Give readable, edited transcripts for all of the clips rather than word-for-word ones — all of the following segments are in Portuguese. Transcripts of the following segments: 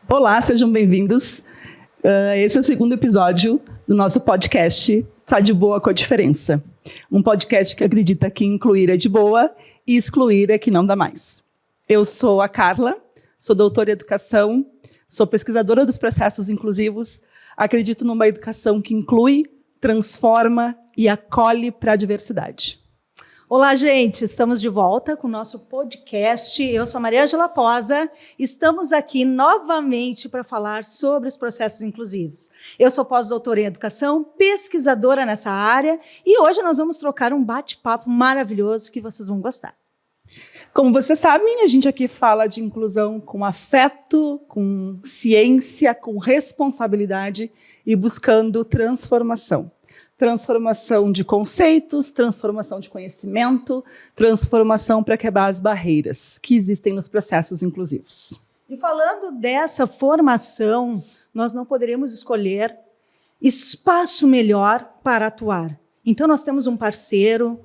Olá, sejam bem-vindos. Esse é o segundo episódio do nosso podcast Tá de Boa com a Diferença. Um podcast que acredita que incluir é de boa e excluir é que não dá mais. Eu sou a Carla, sou doutora em educação, sou pesquisadora dos processos inclusivos, acredito numa educação que inclui, transforma e acolhe para a diversidade. Olá, gente, estamos de volta com o nosso podcast. Eu sou a Maria Ângela Posa, estamos aqui novamente para falar sobre os processos inclusivos. Eu sou pós-doutora em educação, pesquisadora nessa área, e hoje nós vamos trocar um bate-papo maravilhoso que vocês vão gostar. Como vocês sabem, a gente aqui fala de inclusão com afeto, com ciência, com responsabilidade e buscando transformação. Transformação de conceitos, transformação de conhecimento, transformação para quebrar as barreiras que existem nos processos inclusivos. E falando dessa formação, nós não poderíamos escolher espaço melhor para atuar. Então, nós temos um parceiro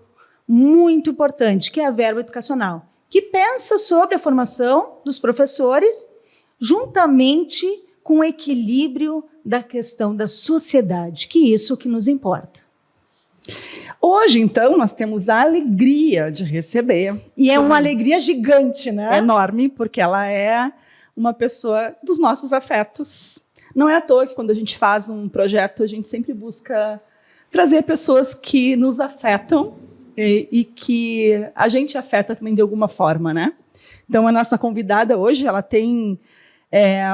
muito importante, que é a Verbo Educacional, que pensa sobre a formação dos professores juntamente com o equilíbrio da questão da sociedade, que é isso que nos importa. Hoje, então, nós temos a alegria de receber. E é uma alegria gigante, né? Enorme, porque ela é uma pessoa dos nossos afetos. Não é à toa que quando a gente faz um projeto, a gente sempre busca trazer pessoas que nos afetam e que a gente afeta também de alguma forma, né? Então, a nossa convidada hoje, ela tem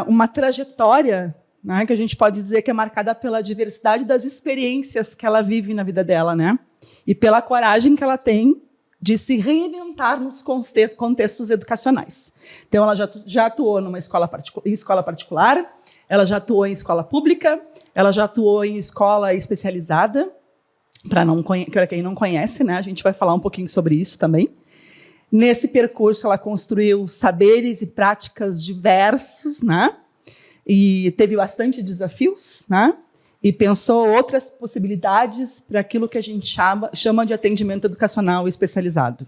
uma trajetória, né, que a gente pode dizer que é marcada pela diversidade das experiências que ela vive na vida dela, né? E pela coragem que ela tem de se reinventar nos contextos educacionais. Então, ela já atuou numa escola particular, ela já atuou em escola pública, ela já atuou em escola especializada, para quem não conhece, né, a gente vai falar um pouquinho sobre isso também. Nesse percurso, ela construiu saberes e práticas diversos, né? E teve bastante desafios, né? E pensou outras possibilidades para aquilo que a gente chama de atendimento educacional especializado.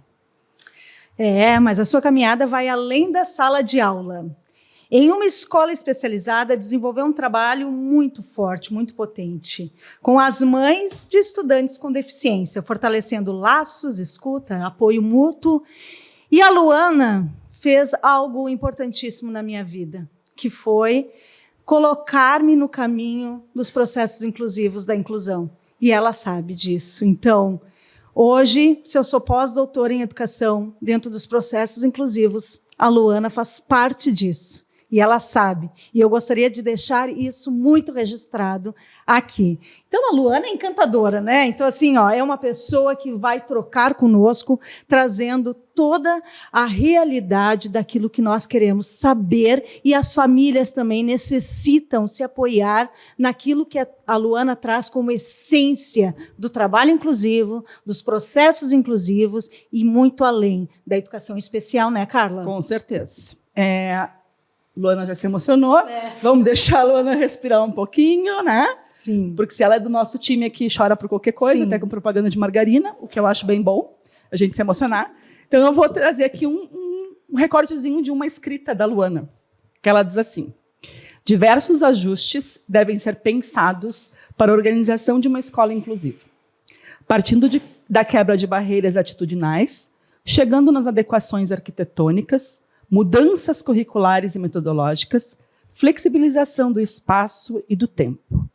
Mas a sua caminhada vai além da sala de aula. Em uma escola especializada, desenvolveu um trabalho muito forte, muito potente, com as mães de estudantes com deficiência, fortalecendo laços, escuta, apoio mútuo. E a Luana fez algo importantíssimo na minha vida, que foi colocar-me no caminho dos processos inclusivos da inclusão. E ela sabe disso. Então, hoje, se eu sou pós-doutora em educação, dentro dos processos inclusivos, a Luana faz parte disso. E ela sabe. E eu gostaria de deixar isso muito registrado aqui. Então, a Luana é encantadora, né? Então, assim, é uma pessoa que vai trocar conosco, trazendo toda a realidade daquilo que nós queremos saber, e as famílias também necessitam se apoiar naquilo que a Luana traz como essência do trabalho inclusivo, dos processos inclusivos e muito além da educação especial, né, Carla? Com certeza. Luana já se emocionou. Vamos deixar a Luana respirar um pouquinho, né? Sim. Porque se ela é do nosso time aqui, chora por qualquer coisa, Sim. até com propaganda de margarina, o que eu acho bem bom, a gente se emocionar. Então, eu vou trazer aqui um recortezinho de uma escrita da Luana, que ela diz assim: diversos ajustes devem ser pensados para a organização de uma escola inclusiva, partindo da quebra de barreiras atitudinais, chegando nas adequações arquitetônicas, mudanças curriculares e metodológicas, flexibilização do espaço e do tempo,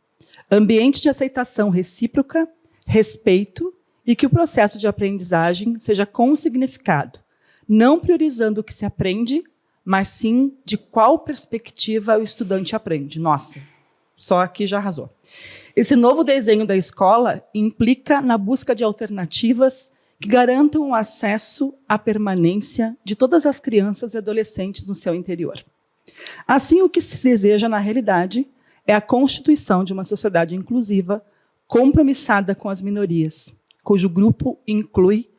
ambiente de aceitação recíproca, respeito e que o processo de aprendizagem seja com significado, não priorizando o que se aprende, mas sim de qual perspectiva o estudante aprende. Nossa, só aqui já arrasou. Esse novo desenho da escola implica na busca de alternativas que garantam o acesso à permanência de todas as crianças e adolescentes no seu interior. Assim, o que se deseja, na realidade, é a constituição de uma sociedade inclusiva, compromissada com as minorias, cujo grupo inclui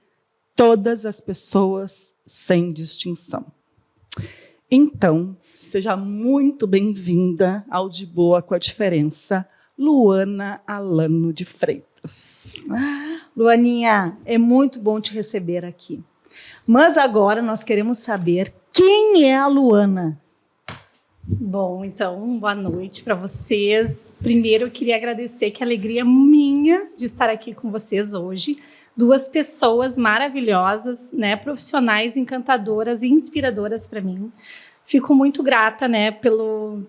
todas as pessoas sem distinção. Então, seja muito bem-vinda ao De Boa com a Diferença, Luana Alano de Freitas. Luaninha, é muito bom te receber aqui. Mas agora nós queremos saber quem é a Luana. Bom, então, boa noite para vocês. Primeiro, eu queria agradecer, que alegria minha de estar aqui com vocês hoje. 2 pessoas maravilhosas, né, profissionais encantadoras e inspiradoras para mim. Fico muito grata, né, pelo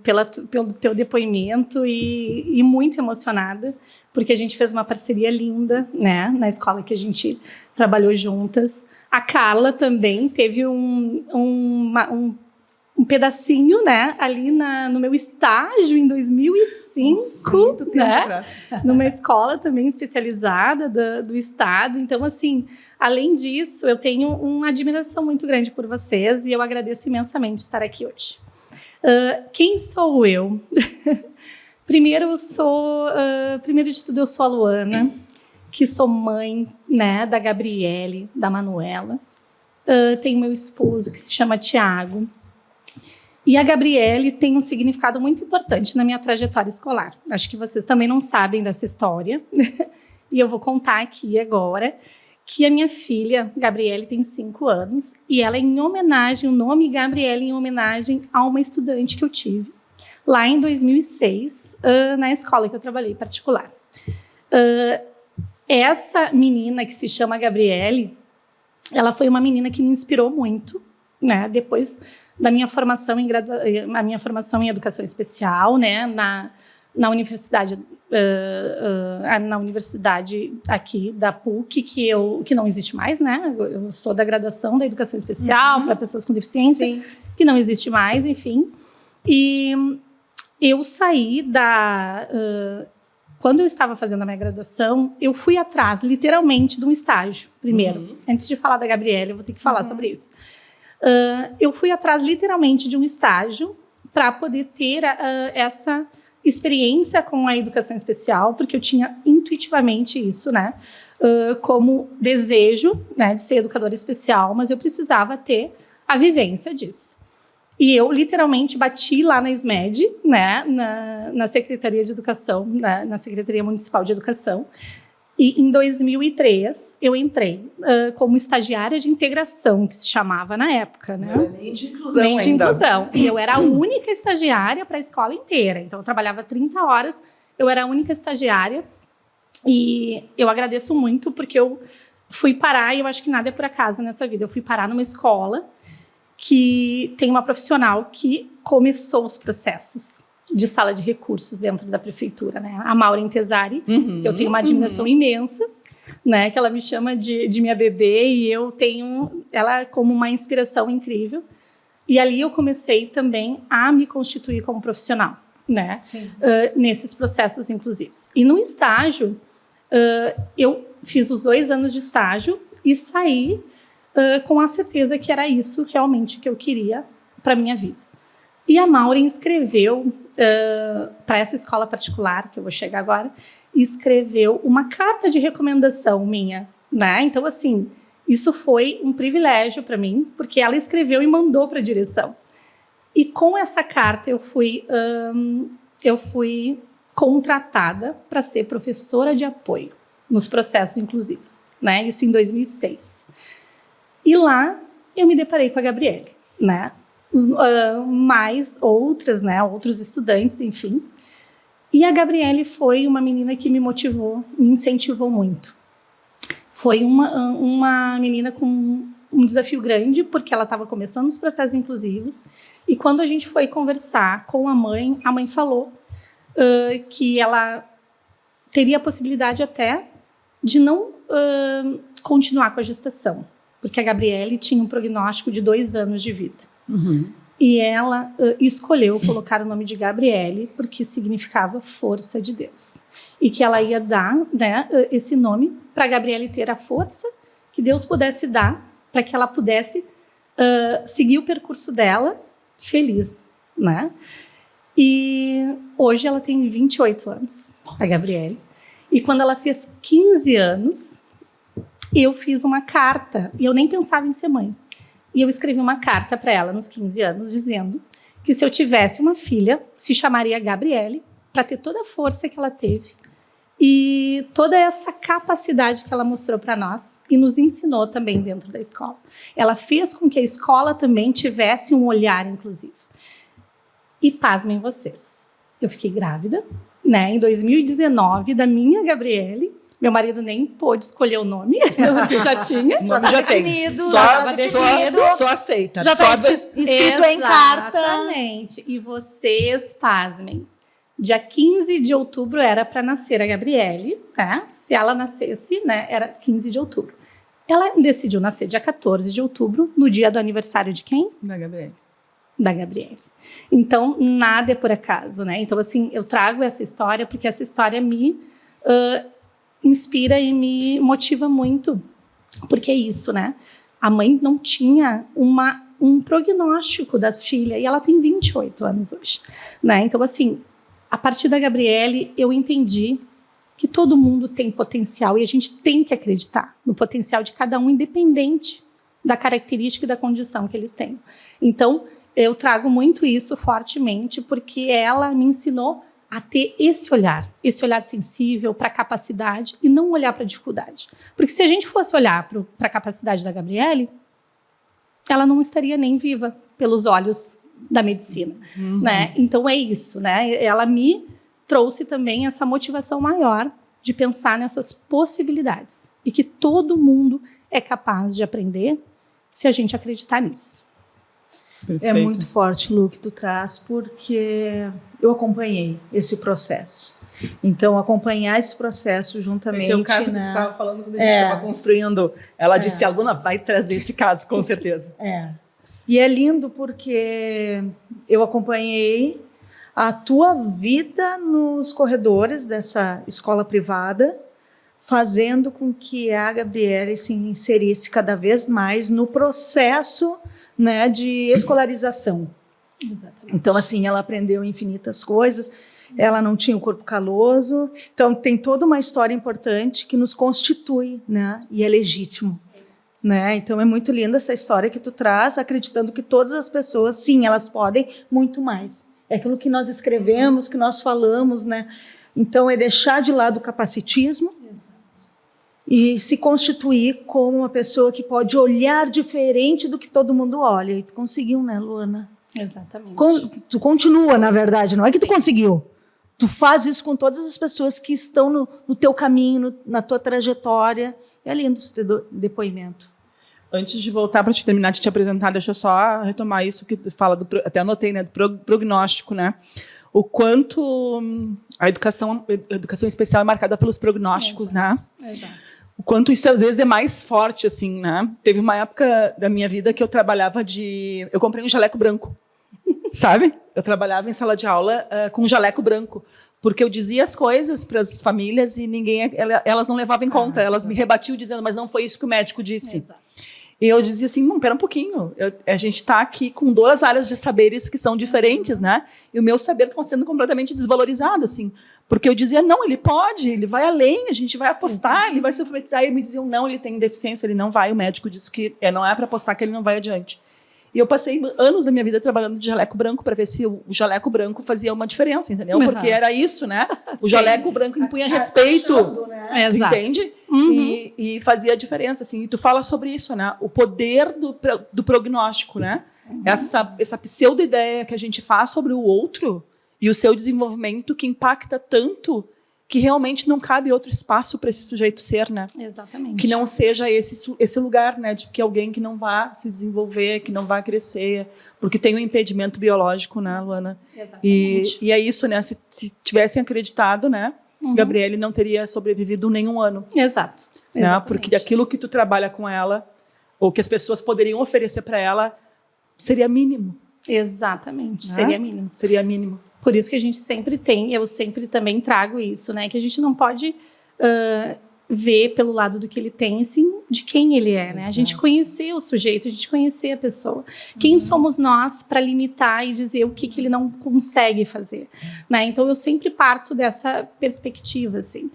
teu depoimento e muito emocionada, porque a gente fez uma parceria linda, né, na escola que a gente trabalhou juntas. A Carla também teve um pedacinho, né, ali no meu estágio em 2005, muito tempo né, atrás. numa escola também especializada do estado. Então, assim, além disso, eu tenho uma admiração muito grande por vocês e eu agradeço imensamente estar aqui hoje. Quem sou eu? Primeiro de tudo, eu sou a Luana, que sou mãe, né, da Gabriele, da Manuela. Tenho meu esposo, que se chama Tiago. E a Gabriele tem um significado muito importante na minha trajetória escolar. Acho que vocês também não sabem dessa história. E eu vou contar aqui agora que a minha filha, Gabriele, tem 5 anos. E ela é em homenagem, o nome Gabriele, em homenagem a uma estudante que eu tive lá em 2006, na escola que eu trabalhei particular. Essa menina, que se chama Gabriele, ela foi uma menina que me inspirou muito, né? Depois da minha formação em educação especial, né, na universidade aqui da PUC, que não existe mais, né? Eu sou da graduação da educação especial para pessoas com deficiência. Sim. Que não existe mais, enfim. E eu saí quando eu estava fazendo a minha graduação, eu fui atrás, literalmente, de um estágio, primeiro. Antes de falar da Gabriele, eu vou ter que falar sobre isso. Eu fui atrás, literalmente, de um estágio para poder ter essa experiência com a educação especial, porque eu tinha intuitivamente isso, né, como desejo, né, de ser educadora especial, mas eu precisava ter a vivência disso. E eu, literalmente, bati lá na SMED, né, na Secretaria de Educação, na Secretaria Municipal de Educação. E em 2003, eu entrei como estagiária de integração, que se chamava na época, né? Não era nem de inclusão ainda. Nem de inclusão. E eu era a única estagiária para a escola inteira. Então, eu trabalhava 30 horas, eu era a única estagiária. E eu agradeço muito, porque eu fui parar, e eu acho que nada é por acaso nessa vida, eu fui parar numa escola que tem uma profissional que começou os processos de sala de recursos dentro da prefeitura, né? A Maureen Tesari, que eu tenho uma admiração imensa, né? Que ela me chama de minha bebê, e eu tenho ela como uma inspiração incrível. E ali eu comecei também a me constituir como profissional, né? Nesses processos inclusivos. E no estágio, eu fiz os 2 anos de estágio e saí com a certeza que era isso realmente que eu queria para minha vida. E a Maureen escreveu para essa escola particular, que eu vou chegar agora, escreveu uma carta de recomendação minha, né? Então, assim, isso foi um privilégio para mim, porque ela escreveu e mandou para a direção. E com essa carta eu fui contratada para ser professora de apoio nos processos inclusivos, né? Isso em 2006. E lá eu me deparei com a Gabriele, né? Mais outras, né? Outros estudantes, enfim. E a Gabriele foi uma menina que me motivou, me incentivou muito. Foi uma menina com um desafio grande, porque ela estava começando os processos inclusivos. E quando a gente foi conversar com a mãe falou que ela teria a possibilidade até de não continuar com a gestação, porque a Gabriele tinha um prognóstico de 2 anos de vida. E ela escolheu colocar o nome de Gabriele porque significava força de Deus. E que ela ia dar, né, esse nome para a Gabriele ter a força que Deus pudesse dar para que ela pudesse seguir o percurso dela feliz, né? E hoje ela tem 28 anos, a Gabriele. E quando ela fez 15 anos, eu fiz uma carta, e eu nem pensava em ser mãe. E eu escrevi uma carta para ela nos 15 anos, dizendo que se eu tivesse uma filha, se chamaria Gabriele, para ter toda a força que ela teve E toda essa capacidade que ela mostrou para nós e nos ensinou também dentro da escola. Ela fez com que a escola também tivesse um olhar inclusivo. E pasmem vocês, eu fiquei grávida, né, em 2019, da minha Gabriele. Meu marido nem pôde escolher o nome, porque já tinha. O nome já tem. definido, Só aceita. já está escrito em carta. Exatamente. E vocês, pasmem, dia 15 de outubro era para nascer a Gabriele, tá? Se ela nascesse, né, era 15 de outubro. Ela decidiu nascer dia 14 de outubro, no dia do aniversário de quem? Da Gabriele. Da Gabriele. Então, nada é por acaso, né? Então, assim, eu trago essa história porque essa história me inspira e me motiva muito. Porque é isso, né? A mãe não tinha um prognóstico da filha e ela tem 28 anos hoje, né? Então, assim, a partir da Gabriele, eu entendi que todo mundo tem potencial e a gente tem que acreditar no potencial de cada um, independente da característica e da condição que eles têm. Então, eu trago muito isso fortemente porque ela me ensinou a ter esse olhar sensível para a capacidade e não olhar para a dificuldade. Porque se a gente fosse olhar para a capacidade da Gabriele, ela não estaria nem viva pelos olhos da medicina, né? Então é isso, né? Ela me trouxe também essa motivação maior de pensar nessas possibilidades e que todo mundo é capaz de aprender se a gente acreditar nisso. Perfeito. É muito forte, Lu, que tu traz, porque eu acompanhei esse processo. Então, acompanhar esse processo juntamente... Esse é o caso que tu estava falando quando a gente estava construindo. Ela disse, a Luna vai trazer esse caso, com certeza. E é lindo porque eu acompanhei a tua vida nos corredores dessa escola privada, fazendo com que a Gabriele se inserisse cada vez mais no processo, né, de escolarização. Exatamente. Então, assim, ela aprendeu infinitas coisas, ela não tinha o corpo caloso, então tem toda uma história importante que nos constitui, né, e é legítimo. Né? Então, é muito linda essa história que tu traz, acreditando que todas as pessoas, sim, elas podem muito mais. É aquilo que nós escrevemos, que nós falamos, né? Então, é deixar de lado o capacitismo, e se constituir como uma pessoa que pode olhar diferente do que todo mundo olha. E tu conseguiu, né, Luana? Exatamente. Tu continua, na verdade, não é que tu conseguiu. Tu faz isso com todas as pessoas que estão no teu caminho, na tua trajetória. É lindo esse depoimento. Antes de voltar para te terminar de te apresentar, deixa eu só retomar isso que tu fala, até anotei, né, do prognóstico, né? O quanto a educação especial é marcada pelos prognósticos, né? Exato. O quanto isso às vezes é mais forte, assim, né? Teve uma época da minha vida que eu trabalhava eu comprei um jaleco branco, sabe? Eu trabalhava em sala de aula com um jaleco branco, porque eu dizia as coisas para as famílias e elas não levavam em conta, elas me rebatiam dizendo, mas não foi isso que o médico disse. Exato. E eu dizia assim, não, pera um pouquinho, a gente está aqui com duas áreas de saberes que são diferentes, né? E o meu saber está sendo completamente desvalorizado, assim, porque eu dizia, não, ele pode, ele vai além, a gente vai apostar, ele vai se alfabetizar, e me diziam, não, ele tem deficiência, ele não vai, o médico disse que não é para apostar que ele não vai adiante. E eu passei anos da minha vida trabalhando de jaleco branco para ver se o jaleco branco fazia uma diferença, entendeu? Porque era isso, né? O jaleco branco impunha respeito, né? Tu entende? E fazia a diferença, assim. E tu fala sobre isso, né? O poder do prognóstico, né? Essa pseudo-ideia que a gente faz sobre o outro e o seu desenvolvimento que impacta tanto que realmente não cabe outro espaço para esse sujeito ser, né? Exatamente. Que não seja esse lugar, né? De que alguém que não vá se desenvolver, que não vá crescer, porque tem um impedimento biológico, né, Luana? Exatamente. E é isso, né? Se tivessem acreditado, né? Gabriele não teria sobrevivido nenhum ano. Exato. Né? Porque aquilo que tu trabalha com ela, ou que as pessoas poderiam oferecer para ela, seria mínimo. Exatamente, Né? seria mínimo. Seria mínimo. Por isso que a gente sempre tem, eu sempre também trago isso, né? Que a gente não pode ver pelo lado do que ele tem, assim, de quem ele é, né? Exato. A gente conhecer o sujeito, a gente conhecer a pessoa. Quem somos nós para limitar e dizer o que ele não consegue fazer, né? Então, eu sempre parto dessa perspectiva, assim.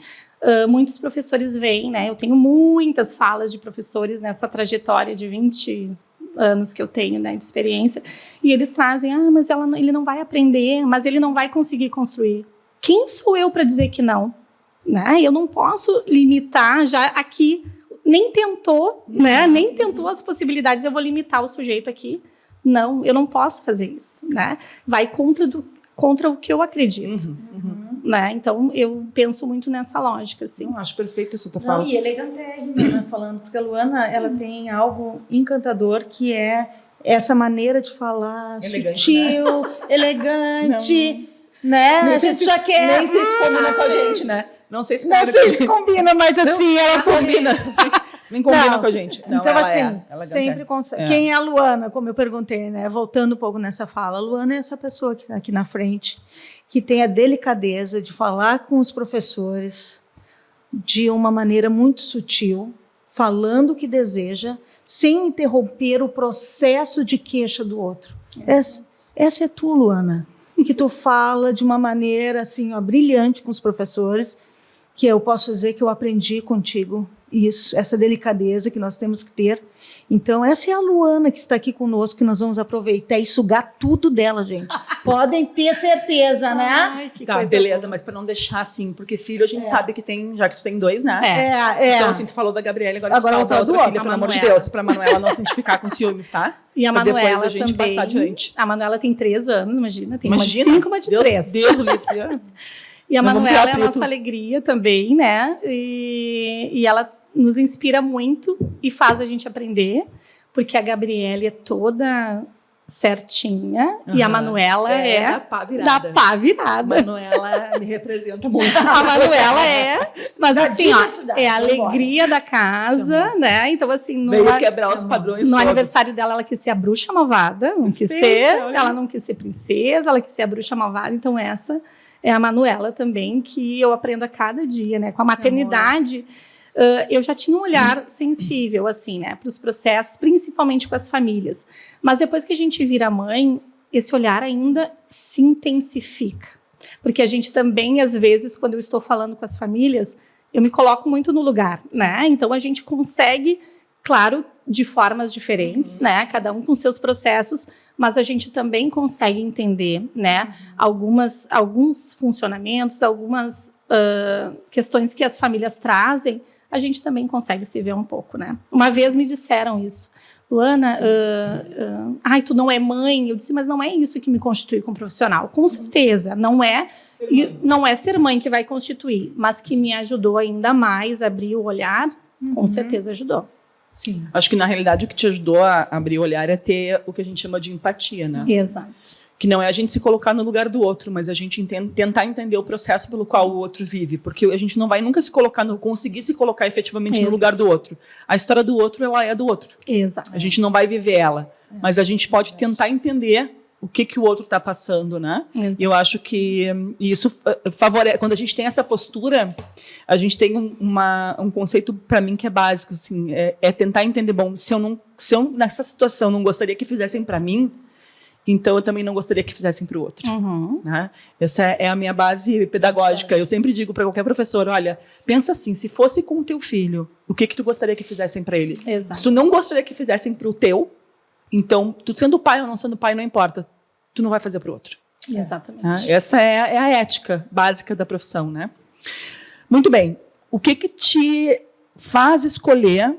Muitos professores veem, né? Eu tenho muitas falas de professores nessa trajetória de 20 anos que eu tenho, né, de experiência, e eles trazem, mas ele não vai aprender, mas ele não vai conseguir construir. Quem sou eu para dizer que não? né? Eu não posso limitar já aqui, nem tentou, né? Nem tentou as possibilidades, eu vou limitar o sujeito aqui. Não, eu não posso fazer isso, né? Vai contra o que eu acredito, né? Então, eu penso muito nessa lógica, assim. Não, acho perfeito isso que tu fala. E elegantérrima, né, falando, porque a Luana, ela tem algo encantador, que é essa maneira de falar Elegante, sutil, elegante, né? Nem A sei gente se- já quer... Nem sei se combina com a gente, né? Não sei se Não combina sei com a se gente. combina, mas assim, ela combina. Nem combina Não. com a gente. Não, então, ela assim, ela sempre consegue. É. Quem é a Luana, como eu perguntei, né? Voltando um pouco nessa fala, a Luana é essa pessoa que está aqui na frente, que tem a delicadeza de falar com os professores de uma maneira muito sutil, falando o que deseja, sem interromper o processo de queixa do outro. Essa é tu, Luana, que tu fala de uma maneira assim, ó, brilhante com os professores, que eu posso dizer que eu aprendi contigo isso, essa delicadeza que nós temos que ter. Então, essa é a Luana que está aqui conosco, que nós vamos aproveitar e sugar tudo dela, gente. Podem ter certeza, né? Ai, que Tá, coisa beleza, boa. mas pra não deixar assim, porque filho a gente sabe que tem, já que tu tem 2, né? É. Então, assim, tu falou da Gabriela, agora Agora tu eu vou fala falar da do outra outro, filha, a pelo amor de Manuela. Deus, pra Manuela não se identificar com ciúmes, tá? E a Pra depois Manuela a gente também. passar adiante. A Manuela tem 3 anos, imagina. Tem Imagina, uma de 5, uma de 3. Deus o livre. E a Nós vamos Manuela criar é a atrito. nossa alegria também, né? E ela nos inspira muito e faz a gente aprender, porque a Gabriele é toda certinha e a Manuela é da pá virada. da pá virada. Manuela me representa muito. A Manuela é, mas Da assim, ó, diversidade, é a vamos alegria da casa, né? Então, assim, Veio quebrar os padrões no todos. aniversário dela, ela quis ser a bruxa malvada, não quis Perfeita, ser, olha. ela não quis ser princesa, ela quis ser a bruxa malvada. Então, essa é a Manuela também, que eu aprendo a cada dia, né? Com a maternidade, eu já tinha um olhar sensível, assim, né? Para os processos, principalmente com as famílias. Mas depois que a gente vira mãe, esse olhar ainda se intensifica. Porque a gente também, às vezes, quando eu estou falando com as famílias, eu me coloco muito no lugar, né? Então, a gente consegue, claro, de formas diferentes, né? Cada um com seus processos, mas a gente também consegue entender, né? Alguns funcionamentos, algumas questões que as famílias trazem, a gente também consegue se ver um pouco, né? Uma vez me disseram isso. Luana, ai, tu não é mãe? Eu disse, mas não é isso que me constitui como profissional. Com certeza, não é ser mãe que vai constituir, mas que me ajudou ainda mais a abrir o olhar, com certeza ajudou. Sim. Acho que, na realidade, o que te ajudou a abrir o olhar é ter o que a gente chama de empatia, né? Exato. Que não é a gente se colocar no lugar do outro, mas a gente tentar entender o processo pelo qual o outro vive, porque a gente não vai nunca conseguir se colocar efetivamente no lugar do outro. A história do outro, ela é do outro. Exato. A gente não vai viver ela, mas a gente pode tentar entender o que o outro está passando, né? Exato. E eu acho que isso favorece. Quando a gente tem essa postura, a gente tem um conceito para mim que é básico, assim, é tentar entender. Bom, se eu nessa situação não gostaria que fizessem para mim, então eu também não gostaria que fizessem para o outro. Né? Essa é a minha base pedagógica. Eu sempre digo para qualquer professor, olha, pensa assim, se fosse com o teu filho, o que tu gostaria que fizessem para ele? Exato. Se tu não gostaria que fizessem para o teu, então, tu sendo pai ou não sendo pai, não importa. Tu não vai fazer para o outro. Exatamente. Né? Essa é a ética básica da profissão, né? Muito bem. O que te faz escolher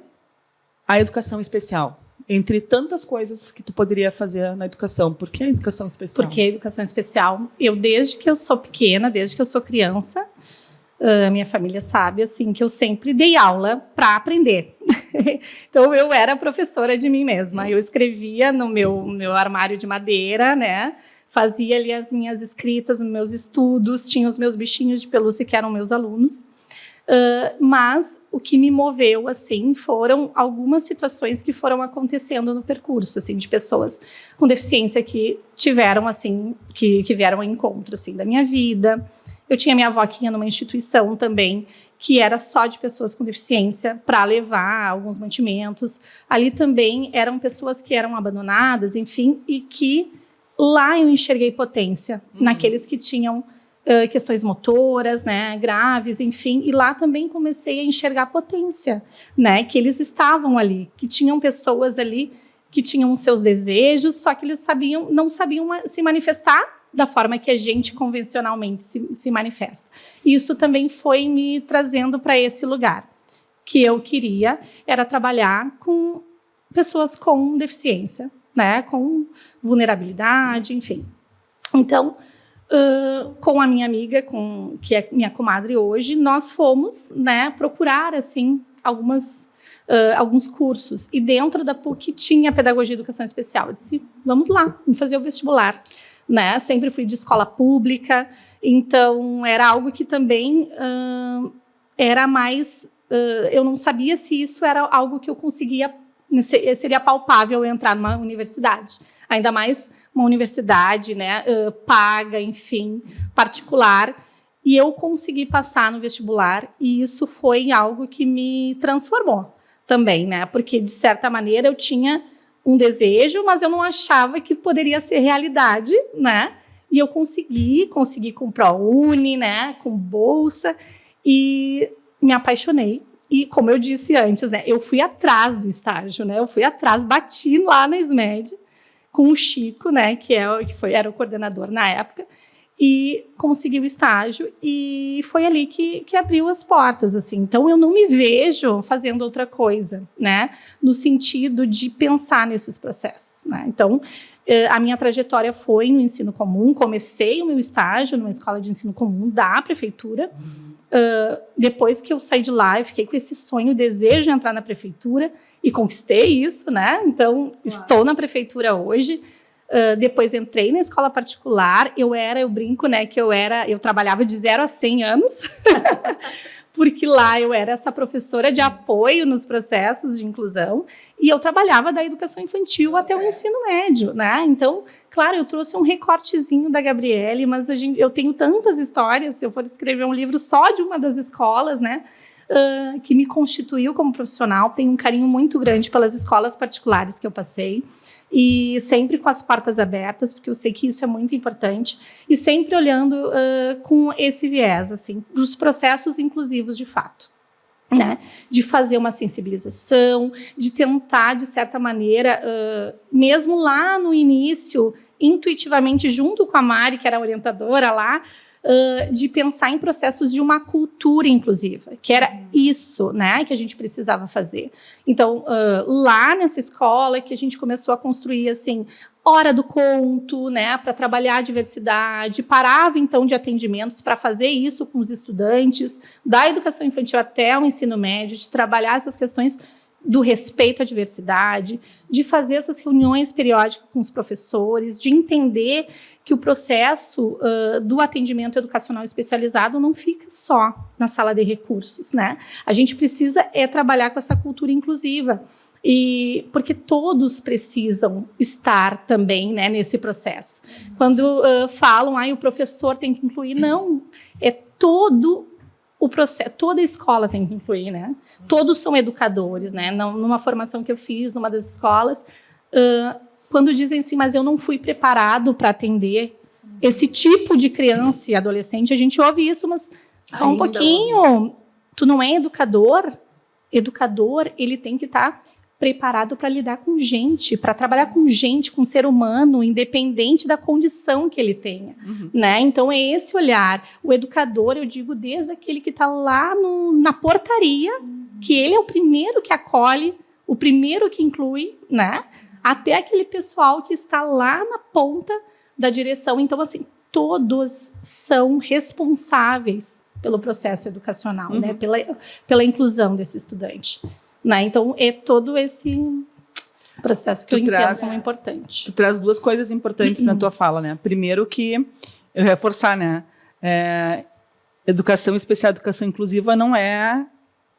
a educação especial? Entre tantas coisas que tu poderia fazer na educação. Por que a educação especial? Porque a educação especial, desde que eu sou pequena, desde que eu sou criança, minha família sabe, assim, que eu sempre dei aula para aprender. Então, eu era professora de mim mesma. Eu escrevia no meu armário de madeira, né? Fazia ali as minhas escritas, meus estudos, tinha os meus bichinhos de pelúcia que eram meus alunos. Mas o que me moveu, assim, foram algumas situações que foram acontecendo no percurso, assim, de pessoas com deficiência que tiveram, assim, que vieram ao encontro, assim, da minha vida. Eu tinha minha avó que ia numa instituição também, que era só de pessoas com deficiência, para levar alguns mantimentos. Ali também eram pessoas que eram abandonadas, enfim, e que lá eu enxerguei potência, naqueles que tinham questões motoras, né, graves, enfim, e lá também comecei a enxergar potência, né, que eles estavam ali, que tinham pessoas ali que tinham os seus desejos, só que eles não sabiam se manifestar da forma que a gente convencionalmente se manifesta. Isso também foi me trazendo para esse lugar, que eu queria era trabalhar com pessoas com deficiência, né, com vulnerabilidade, enfim. Então, com a minha amiga, que é minha comadre hoje, nós fomos, né, procurar assim alguns cursos, e dentro da PUC tinha pedagogia e educação especial. Eu disse, vamos lá, vamos fazer o vestibular, né? Sempre fui de escola pública, então era algo que também era mais, eu não sabia se isso era algo que eu conseguia, seria palpável entrar numa universidade, ainda mais uma universidade, né, paga, enfim, particular. E eu consegui passar no vestibular, e isso foi algo que me transformou também, né? Porque, de certa maneira, eu tinha um desejo, mas eu não achava que poderia ser realidade, né? E eu consegui com ProUni, né? Com bolsa, e me apaixonei. E, como eu disse antes, né? Eu fui atrás do estágio, né? Eu fui atrás, bati lá na SMED com o Chico, né? Era o coordenador na época, e consegui o estágio, e foi ali que abriu as portas, assim. Então, eu não me vejo fazendo outra coisa, né, no sentido de pensar nesses processos, né. Então, a minha trajetória foi no ensino comum, comecei o meu estágio numa escola de ensino comum da prefeitura. Depois que eu saí de lá, eu fiquei com esse sonho, desejo de entrar na prefeitura, e conquistei isso, né. Então, estou na prefeitura hoje. Depois entrei na escola particular, eu brinco, né, que eu trabalhava de 0 a 100 anos, porque lá eu era essa professora de apoio nos processos de inclusão, e eu trabalhava da educação infantil até o ensino médio, né? Então, claro, eu trouxe um recortezinho da Gabriele, mas eu tenho tantas histórias, se eu for escrever um livro só de uma das escolas, né, que me constituiu como profissional. Tenho um carinho muito grande pelas escolas particulares que eu passei, e sempre com as portas abertas, porque eu sei que isso é muito importante, e sempre olhando com esse viés, assim, dos processos inclusivos de fato, né? De fazer uma sensibilização, de tentar, de certa maneira, mesmo lá no início, intuitivamente, junto com a Mari, que era a orientadora lá, de pensar em processos de uma cultura inclusiva, que era isso, né, que a gente precisava fazer. Então, lá nessa escola que a gente começou a construir, assim, hora do conto, né, para trabalhar a diversidade, parava, então, de atendimentos para fazer isso com os estudantes, da educação infantil até o ensino médio, de trabalhar essas questões do respeito à diversidade, de fazer essas reuniões periódicas com os professores, de entender que o processo do atendimento educacional especializado não fica só na sala de recursos, né? A gente precisa trabalhar com essa cultura inclusiva, e porque todos precisam estar também, né, nesse processo. Quando falam, o professor tem que incluir, não, é todo o processo, toda a escola tem que incluir, né? Todos são educadores, né? Numa formação que eu fiz numa das escolas, quando dizem assim, mas eu não fui preparado para atender esse tipo de criança e adolescente, a gente ouve isso, mas só um pouquinho. Tu não é educador? Educador, ele tem que estar preparado para lidar com gente, para trabalhar com gente, com ser humano, independente da condição que ele tenha, né? Então, é esse olhar. O educador, eu digo, desde aquele que está lá na portaria, que ele é o primeiro que acolhe, o primeiro que inclui, né? Até aquele pessoal que está lá na ponta da direção. Então, assim, todos são responsáveis pelo processo educacional, né? Pela inclusão desse estudante. Né? Então, é todo esse processo que eu entendo como importante. Tu traz duas coisas importantes na tua fala, né? Primeiro que, eu reforçar, né? Educação especial, educação inclusiva não é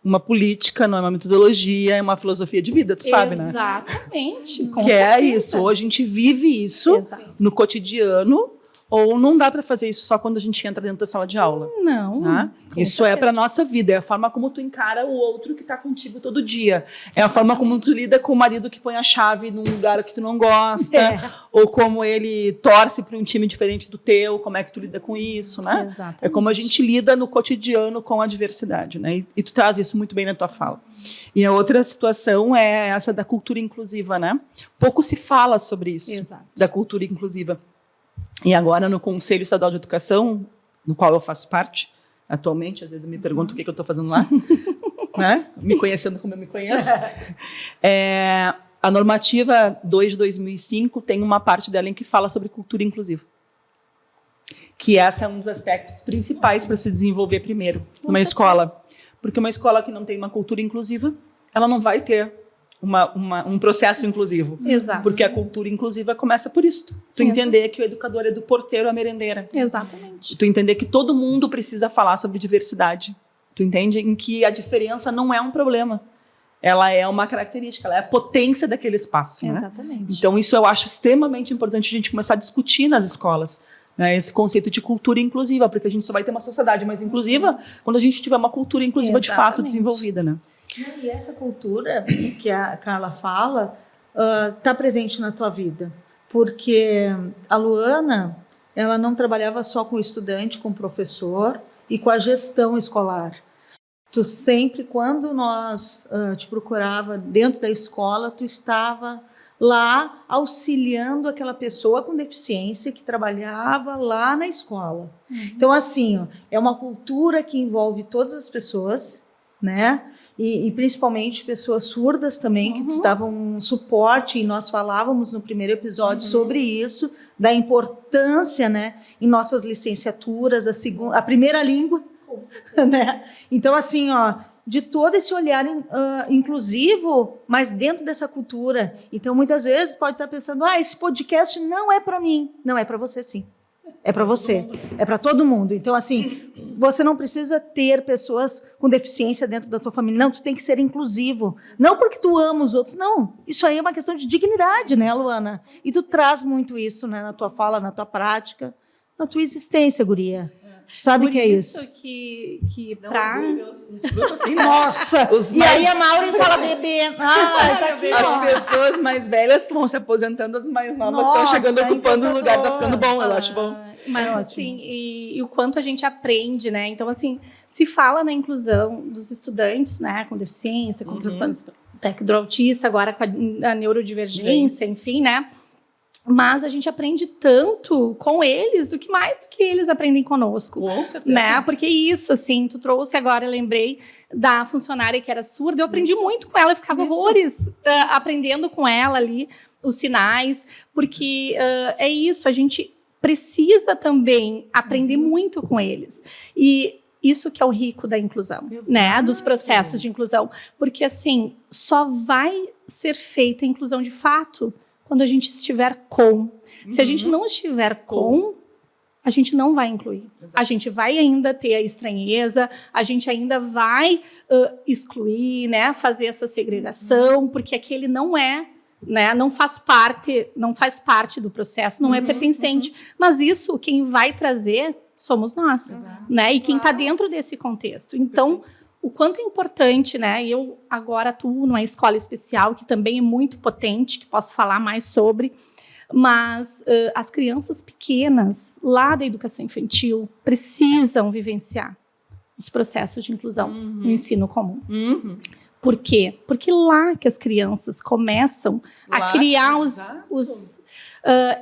uma política, não é uma metodologia, é uma filosofia de vida, tu sabe, né? Exatamente. Que é isso, hoje a gente vive isso no cotidiano, ou não dá para fazer isso só quando a gente entra dentro da sala de aula. Não. Né? Isso é para a nossa vida, é a forma como tu encara o outro que está contigo todo dia. É a forma como tu lida com o marido que põe a chave num lugar que tu não gosta, ou como ele torce para um time diferente do teu, como é que tu lida com isso, né? Exatamente. É como a gente lida no cotidiano com a diversidade, né? E tu traz isso muito bem na tua fala. E a outra situação é essa da cultura inclusiva, né? Pouco se fala sobre isso, da cultura inclusiva. E agora no Conselho Estadual de Educação, no qual eu faço parte atualmente, às vezes eu me pergunto o que eu estou fazendo lá, né? Me conhecendo como eu me conheço. A normativa 2 de 2005 tem uma parte dela em que fala sobre cultura inclusiva. Que esse é um dos aspectos principais para se desenvolver primeiro numa escola. Porque uma escola que não tem uma cultura inclusiva, ela não vai ter um processo inclusivo. Exato. Porque a cultura inclusiva começa por isso. Tu entender que o educador é do porteiro à merendeira. Exatamente. Tu entender que todo mundo precisa falar sobre diversidade. Tu entende? Em que a diferença não é um problema. Ela é uma característica, ela é a potência daquele espaço. Né? Exatamente. Então, isso eu acho extremamente importante a gente começar a discutir nas escolas. Né, esse conceito de cultura inclusiva, porque a gente só vai ter uma sociedade mais inclusiva quando a gente tiver uma cultura inclusiva de fato desenvolvida. Né? E essa cultura que a Carla fala está presente na tua vida, porque a Luana, ela não trabalhava só com o estudante, com o professor e com a gestão escolar. Tu sempre, quando nós te procurava dentro da escola, tu estava lá auxiliando aquela pessoa com deficiência que trabalhava lá na escola. Então, assim, ó, é uma cultura que envolve todas as pessoas, né? E principalmente pessoas surdas também, que davam um suporte, e nós falávamos no primeiro episódio sobre isso, da importância, né, em nossas licenciaturas, a primeira língua, né? Então, assim, ó, de todo esse olhar inclusivo, mas dentro dessa cultura. Então, muitas vezes pode estar pensando, esse podcast não é para mim. Não, é para você sim. É para você. É para todo mundo. Então, assim, você não precisa ter pessoas com deficiência dentro da tua família. Não, tu tem que ser inclusivo. Não porque tu ama os outros, não. Isso aí é uma questão de dignidade, né, Luana? E tu traz muito isso, né, na tua fala, na tua prática, na tua existência, guria. Sabe o que é isso? Por isso que pra... Assim, nossa! E aí a Maureen fala bebê. Tá aqui, as pessoas mais velhas vão se aposentando, as mais novas estão chegando, ocupando o lugar, tá ficando bom, eu acho bom. Mas assim, e o quanto a gente aprende, né? Então, assim, se fala na inclusão dos estudantes, né, com deficiência, com transtorno espectro do autista, agora com a neurodivergência, enfim, né? Mas a gente aprende tanto com eles do que eles aprendem conosco. Com certeza. Né? Porque isso, assim, tu trouxe agora, eu lembrei da funcionária que era surda, eu aprendi muito com ela, eu ficava horrores aprendendo com ela ali os sinais, porque é isso, a gente precisa também aprender muito com eles. E isso que é o rico da inclusão, né? Dos processos de inclusão. Porque, assim, só vai ser feita a inclusão de fato quando a gente estiver com. Se a gente não estiver com, a gente não vai incluir. Exato. A gente vai ainda ter a estranheza, a gente ainda vai excluir, né? Fazer essa segregação, porque aquele não é, né? Não faz parte do processo, não é pertencente. Mas isso, quem vai trazer somos nós, né? E quem está dentro desse contexto. Então, o quanto é importante, né? Eu agora atuo numa escola especial, que também é muito potente, que posso falar mais sobre, mas as crianças pequenas, lá da educação infantil, precisam vivenciar os processos de inclusão no ensino comum. Por quê? Porque lá que as crianças começam a criar os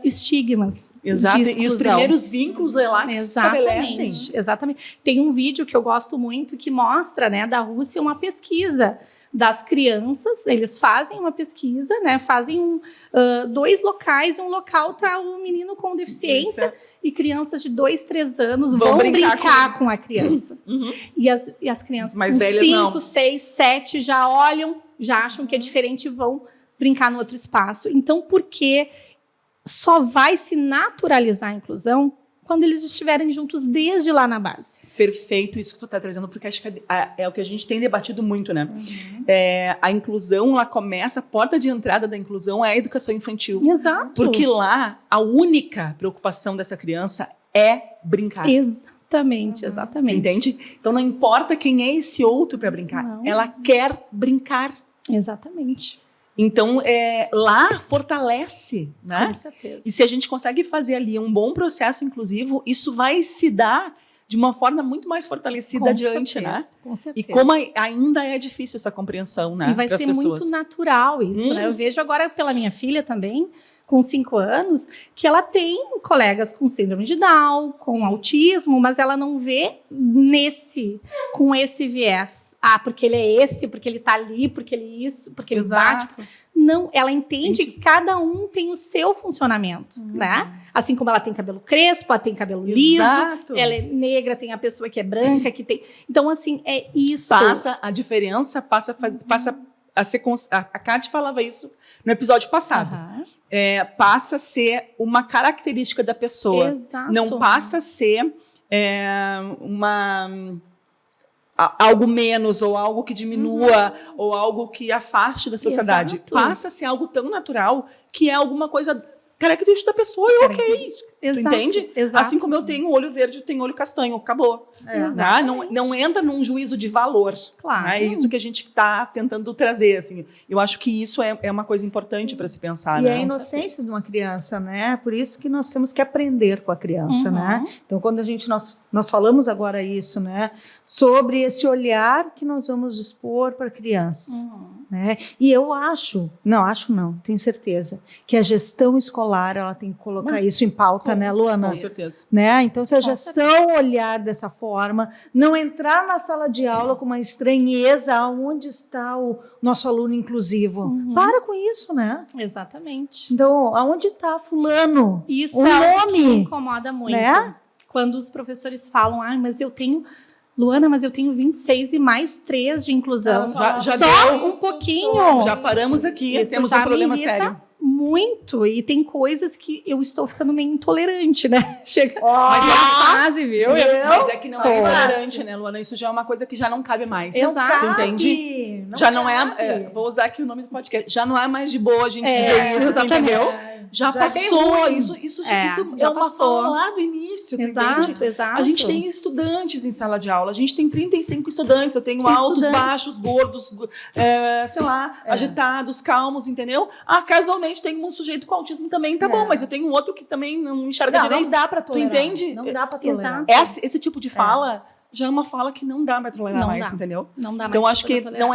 estigmas. Exato, e os primeiros vínculos lá que se estabelecem. Exatamente. Tem um vídeo que eu gosto muito que mostra, né, da Rússia, uma pesquisa das crianças. Eles fazem uma pesquisa, né, fazem 2 locais, um local tá o menino com deficiência e crianças de 2, 3 anos vão brincar com a criança. E as crianças mais com 5, 6, 7 já olham, já acham que é diferente e vão brincar no outro espaço. Então, por que só vai se naturalizar a inclusão quando eles estiverem juntos desde lá na base? Perfeito isso que tu está trazendo, porque acho que é o que a gente tem debatido muito, né? A inclusão, ela começa, a porta de entrada da inclusão é a educação infantil. Exato. Porque lá, a única preocupação dessa criança é brincar. Exatamente. Entende? Então, não importa quem é esse outro para brincar, ela quer brincar. Exatamente. Então, lá fortalece, né? Com certeza. E se a gente consegue fazer ali um bom processo inclusivo, isso vai se dar de uma forma muito mais fortalecida Com adiante, certeza, né? Com certeza. E como ainda é difícil essa compreensão, né? E vai ser muito natural isso, né? Eu vejo agora pela minha filha também, com 5 anos, que ela tem colegas com síndrome de Down, com autismo, mas ela não vê com esse viés. Ah, porque ele é esse, porque ele tá ali, porque ele isso, porque ele bate. Não, ela entende que cada um tem o seu funcionamento, né? Assim como ela tem cabelo crespo, ela tem cabelo liso, ela é negra, tem a pessoa que é branca, que tem... Então, assim, é isso. A diferença passa a ser... A Kátia falava isso no episódio passado. Passa a ser uma característica da pessoa. Exato. Não passa a ser algo menos, ou algo que diminua, ou algo que afaste da sociedade. Exato. Passa a ser algo tão natural que é alguma coisa característica da pessoa e ok. Tu entende? Exato. Assim como eu tenho olho verde, eu tenho olho castanho, acabou. Né? Não entra num juízo de valor. Claro. Né? É isso que a gente está tentando trazer. Assim. Eu acho que isso é uma coisa importante para se pensar. E né? a inocência de uma criança, né? Por isso que nós temos que aprender com a criança, né? Então, quando nós falamos agora isso, né? Sobre esse olhar que nós vamos dispor para a criança. Né? E eu tenho certeza que a gestão escolar ela tem que colocar isso em pauta, né, Luana? Com certeza. Né? Então, se a gestão olhar dessa forma, não entrar na sala de aula com uma estranheza, aonde está o nosso aluno inclusivo? Para com isso, né? Exatamente. Então, aonde está fulano? Isso o é algo nome, que me incomoda muito. Né? Quando os professores falam, mas eu tenho... Luana, mas eu tenho 26 e mais 3 de inclusão. Já só deu um pouquinho. Já paramos aqui, Isso temos já um problema me irrita sério. Muito. E tem coisas que eu estou ficando meio intolerante, né? Chega Mas quase, viu? Mas é que não é intolerante, né, Luana? Isso já é uma coisa que já não cabe mais. Exato. Entende? Já não vou usar aqui o nome do podcast, já não é mais de boa a gente dizer isso, entendeu? Já passou, isso é uma fala lá do início, Exato. A gente tem estudantes em sala de aula, a gente tem 35 estudantes, eu tenho altos, baixos, gordos, agitados, calmos, entendeu? Casualmente tem um sujeito com autismo também, tá bom, mas eu tenho outro que também não enxerga direito. Não dá pra tolerar. Tu entende? Não dá pra tolerar. Esse tipo de fala já é uma fala que não dá pra tolerar mais, entendeu? Não dá mais. Então, acho que não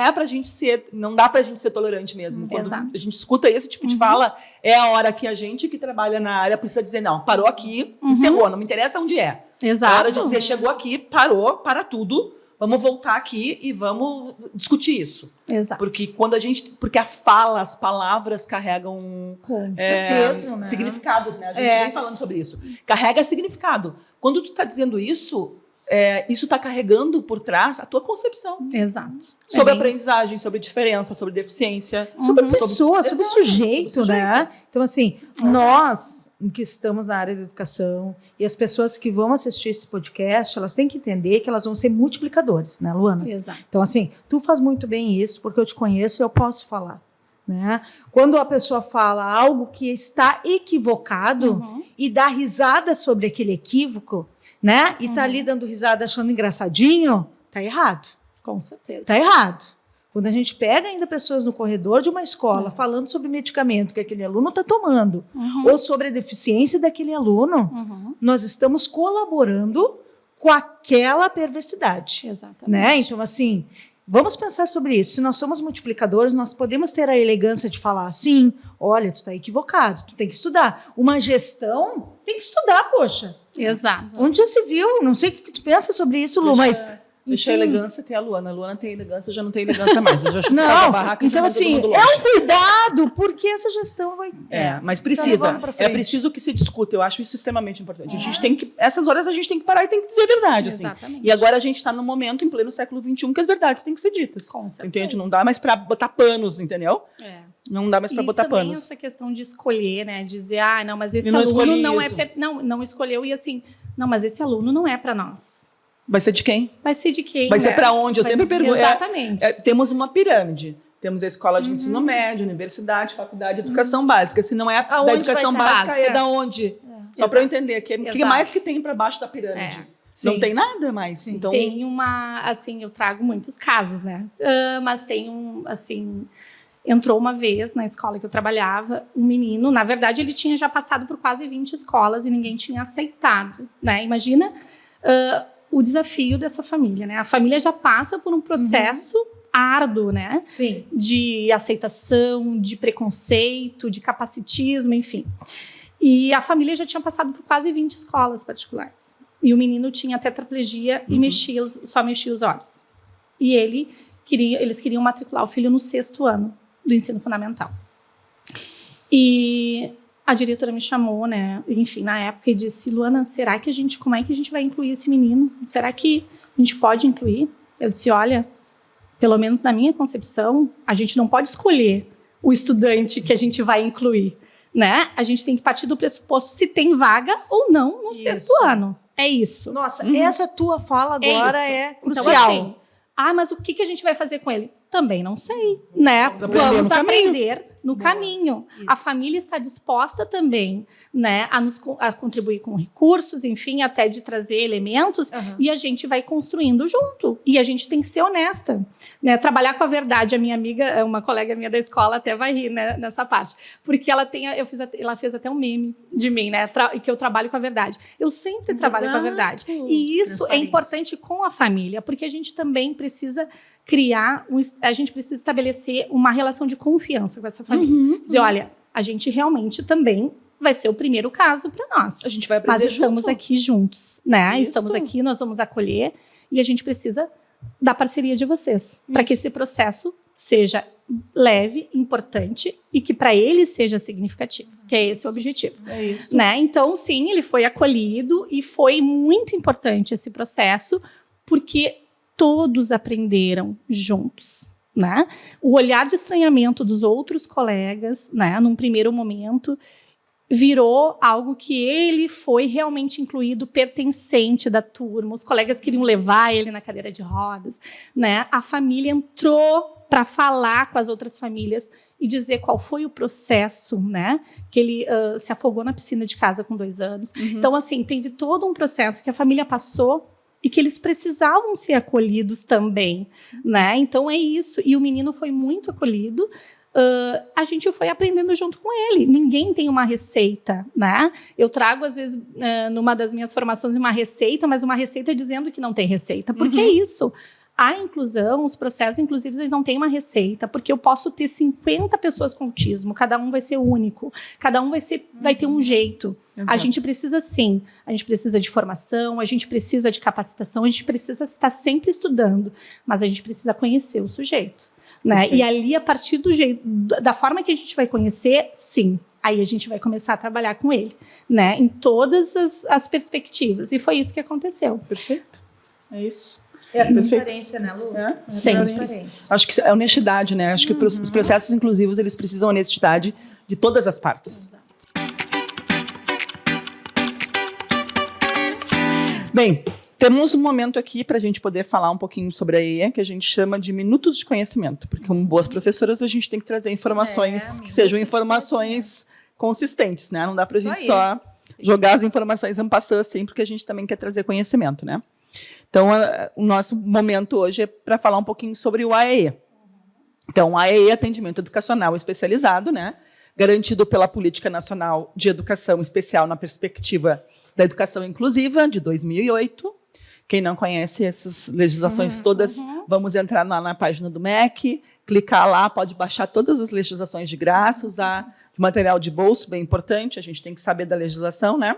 dá pra gente ser tolerante mesmo. Quando a gente escuta esse tipo de fala, é a hora que a gente que trabalha na área precisa dizer, não, parou aqui, encerrou, não me interessa onde é. Exato. É hora de dizer, chegou aqui, parou, para tudo, vamos voltar aqui e vamos discutir isso. Exato. Porque as palavras carregam significados, né? A gente vem falando sobre isso. Carrega significado. Quando tu está dizendo isso está carregando por trás a tua concepção. Exato. Sobre aprendizagem, sobre diferença, sobre deficiência. Sobre pessoa, sobre sujeito, né? Então, assim, nós que estamos na área da educação e as pessoas que vão assistir esse podcast, elas têm que entender que elas vão ser multiplicadores, né, Luana? Exato. Então, assim, tu faz muito bem isso, porque eu te conheço e eu posso falar. Né? Quando a pessoa fala algo que está equivocado e dá risada sobre aquele equívoco, né? E tá ali dando risada achando engraçadinho, tá errado. Com certeza. Tá errado. Quando a gente pega ainda pessoas no corredor de uma escola falando sobre medicamento que aquele aluno está tomando ou sobre a deficiência daquele aluno, nós estamos colaborando com aquela perversidade. Exatamente. Né? Então, assim, vamos pensar sobre isso. Se nós somos multiplicadores, nós podemos ter a elegância de falar assim, olha, tu está equivocado, tu tem que estudar. Uma gestão tem que estudar, poxa. Exato. Onde já se viu? Não sei o que tu pensa sobre isso, Lu, mas... Deixa a elegância ter a Luana. A Luana tem elegância, já não tem elegância mais. Eu já não, a barraca, então assim, é um cuidado, porque essa gestão vai... mas precisa. É preciso que se discuta. Eu acho isso extremamente importante. A gente tem que... Essas horas a gente tem que parar e tem que dizer a verdade. Exatamente. Assim. E agora a gente está no momento, em pleno século XXI, que as verdades têm que ser ditas. Com certeza. Entende? Não dá mais para botar panos, entendeu? Não dá mais para botar panos. E também essa questão de escolher, né? Dizer, não, mas esse aluno não é... Não escolheu e assim... Não, mas esse aluno não é para nós. Vai ser de quem? Vai ser de quem? Vai ser para onde? Eu sempre pergunto. Exatamente. Temos uma pirâmide. Temos a escola de ensino médio, universidade, faculdade, educação básica. Se não é da educação básica, é da onde? Só para eu entender. O que mais que tem para baixo da pirâmide? Não tem nada mais. Então... Tem uma... Assim, eu trago muitos casos, né? Mas tem entrou uma vez na escola que eu trabalhava, um menino, na verdade, ele tinha já passado por quase 20 escolas e ninguém tinha aceitado, né? Imagina... o desafio dessa família, né? A família já passa por um processo árduo, né? Sim. De aceitação, de preconceito, de capacitismo, enfim. E a família já tinha passado por quase 20 escolas particulares. E o menino tinha tetraplegia e só mexia os olhos. E eles queriam matricular o filho no 6º ano do ensino fundamental. E a diretora me chamou, né, enfim, na época, e disse: Luana, como é que a gente vai incluir esse menino? Será que a gente pode incluir? Eu disse: olha, pelo menos na minha concepção, a gente não pode escolher o estudante que a gente vai incluir, né? A gente tem que partir do pressuposto se tem vaga ou não no 6º ano. É isso. Nossa, essa tua fala agora é crucial. Então, assim, mas o que a gente vai fazer com ele? Também não sei, né? Vamos aprender no caminho. Isso. A família está disposta também, né, a contribuir com recursos, enfim, até de trazer elementos, e a gente vai construindo junto. E a gente tem que ser honesta, né? Trabalhar com a verdade. A minha amiga, uma colega minha da escola, até vai rir, né, nessa parte, porque ela fez até um meme de mim, né, que eu trabalho com a verdade. Eu sempre trabalho com a verdade. E isso é importante com a família, porque a gente também precisa a gente precisa estabelecer uma relação de confiança com essa família. Dizer, olha, a gente realmente também vai ser o primeiro caso para nós. A gente vai aprender Mas estamos aqui juntos, né? Isso. Estamos aqui, nós vamos acolher e a gente precisa da parceria de vocês para que esse processo seja leve, importante e que para ele seja significativo, que é esse o objetivo. É isso. Né? Então, sim, ele foi acolhido e foi muito importante esse processo, porque todos aprenderam juntos, né? O olhar de estranhamento dos outros colegas, né, num primeiro momento, virou algo que ele foi realmente incluído, pertencente da turma. Os colegas queriam levar ele na cadeira de rodas, né? A família entrou para falar com as outras famílias e dizer qual foi o processo, né? Que ele se afogou na piscina de casa com 2 anos. Então, assim, teve todo um processo que a família passou e que eles precisavam ser acolhidos também, né? Então é isso. E o menino foi muito acolhido. A gente foi aprendendo junto com ele. Ninguém tem uma receita, né? Eu trago, às vezes, numa das minhas formações, uma receita, mas uma receita dizendo que não tem receita. Porque é isso. A inclusão, os processos inclusivos, eles não têm uma receita, porque eu posso ter 50 pessoas com autismo, cada um vai ser único, cada um vai ter um jeito. Exato. A gente precisa, sim, a gente precisa de formação, a gente precisa de capacitação, a gente precisa estar sempre estudando, mas a gente precisa conhecer o sujeito, né? E ali, a partir da forma que a gente vai conhecer, sim, aí a gente vai começar a trabalhar com ele, né? Em todas as perspectivas, e foi isso que aconteceu. Perfeito, é isso. Transparência, né, Lu? Sim. Transparência. Acho que é honestidade, né? Acho que os processos inclusivos, eles precisam de honestidade de todas as partes. Exato. Bem, temos um momento aqui para a gente poder falar um pouquinho sobre a EA, que a gente chama de minutos de conhecimento, porque como boas professoras a gente tem que trazer informações que sejam informações consistentes, né? Não dá para a gente só jogar as informações en passant assim, porque a gente também quer trazer conhecimento, né? Então, o nosso momento hoje é para falar um pouquinho sobre o AEE. Então, o AEE é atendimento educacional especializado, né? Garantido pela Política Nacional de Educação Especial na Perspectiva da Educação Inclusiva, de 2008. Quem não conhece essas legislações todas, vamos entrar lá na página do MEC, clicar lá, pode baixar todas as legislações de graça, usar material de bolso, bem importante, a gente tem que saber da legislação, né?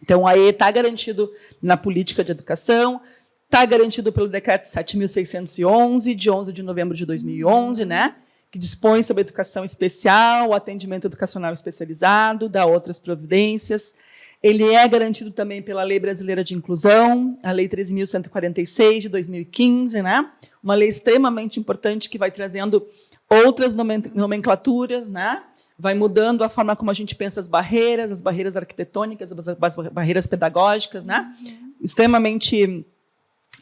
Então, a AEE está garantido na política de educação, está garantido pelo decreto 7.611, de 11 de novembro de 2011, né, que dispõe sobre educação especial, atendimento educacional especializado, dá outras providências. Ele é garantido também pela Lei Brasileira de Inclusão, a Lei 13.146, de 2015, né, uma lei extremamente importante que vai trazendo outras nomenclaturas, né? Vai mudando a forma como a gente pensa as barreiras arquitetônicas, as barreiras pedagógicas, né? Extremamente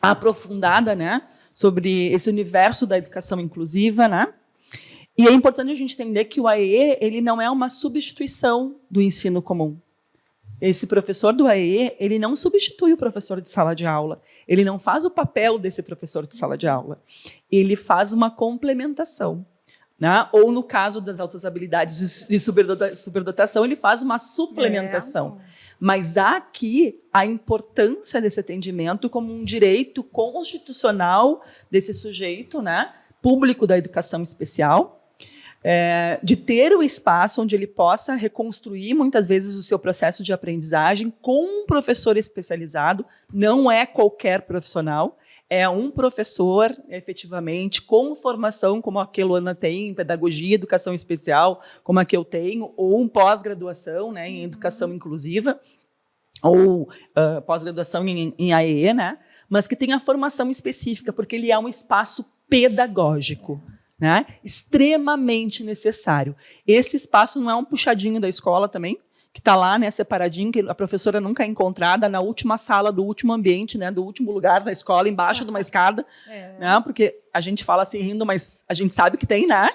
aprofundada, né? Sobre esse universo da educação inclusiva, né? E é importante a gente entender que o AEE, ele não é uma substituição do ensino comum. Esse professor do AEE, ele não substitui o professor de sala de aula. Ele não faz o papel desse professor de sala de aula. Ele faz uma complementação. né? Ou no caso das altas habilidades de superdotação, ele faz uma suplementação. Mas há aqui a importância desse atendimento como um direito constitucional desse sujeito, né, público da educação especial, de ter o espaço onde ele possa reconstruir, muitas vezes, o seu processo de aprendizagem com um professor especializado. Não é qualquer profissional, é um professor, efetivamente, com formação como a que a Luana tem em pedagogia e educação especial, como a que eu tenho, ou pós-graduação, né, em educação inclusiva, ou pós-graduação em AEE, né, mas que tem a formação específica, porque ele é um espaço pedagógico, né, extremamente necessário. Esse espaço não é um puxadinho da escola também, que está lá, né, separadinho, que a professora nunca é encontrada na última sala do último ambiente, né, do último lugar da escola, embaixo de uma escada, né, porque a gente fala assim rindo, mas a gente sabe que tem, né?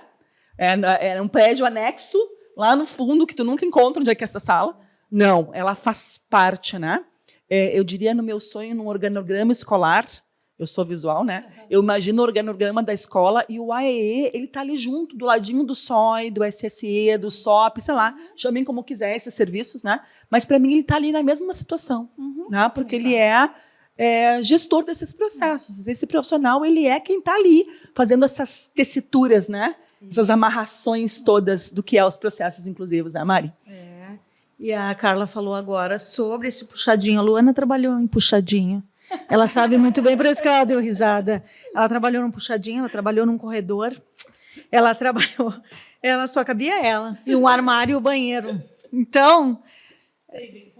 É um prédio anexo lá no fundo que tu nunca encontra onde é que é essa sala. Não, ela faz parte, né? Eu diria no meu sonho, num organograma escolar. Eu sou visual, né? Eu imagino o organograma da escola e o AEE, ele está ali junto, do ladinho do SOI, do SSE, do SOP, sei lá, chamem como quiser esses serviços, né? Mas, para mim, ele está ali na mesma situação, né? Porque ele é gestor desses processos. Esse profissional, ele é quem está ali, fazendo essas tessituras, né? Essas amarrações todas do que é os processos inclusivos, né, Mari? E a Carla falou agora sobre esse puxadinho. A Luana trabalhou em puxadinho. Ela sabe muito bem, por isso que ela deu risada. Ela trabalhou num puxadinho, ela trabalhou num corredor, ela só cabia ela, e um armário e o banheiro. Então,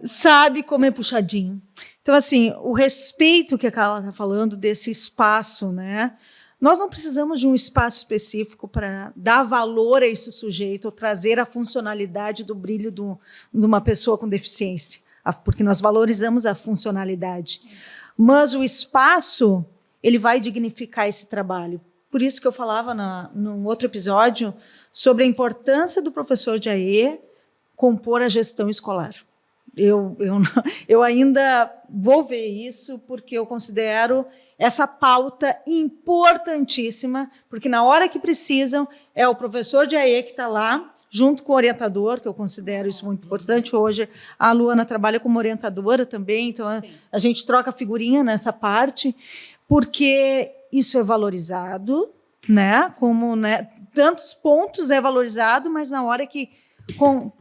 sabe como é puxadinho. Então, assim, o respeito que a Carla está falando desse espaço, né? Nós não precisamos de um espaço específico para dar valor a esse sujeito ou trazer a funcionalidade do brilho de uma pessoa com deficiência, porque nós valorizamos a funcionalidade. Mas o espaço, ele vai dignificar esse trabalho. Por isso que eu falava num outro episódio sobre a importância do professor de AE compor a gestão escolar. Eu ainda vou ver isso, porque eu considero essa pauta importantíssima, porque na hora que precisam, é o professor de AE que está lá, junto com o orientador, que eu considero isso muito importante. Hoje, a Luana trabalha como orientadora também, então a gente troca figurinha nessa parte, porque isso é valorizado, né? Como, né, tantos pontos é valorizado, mas na hora que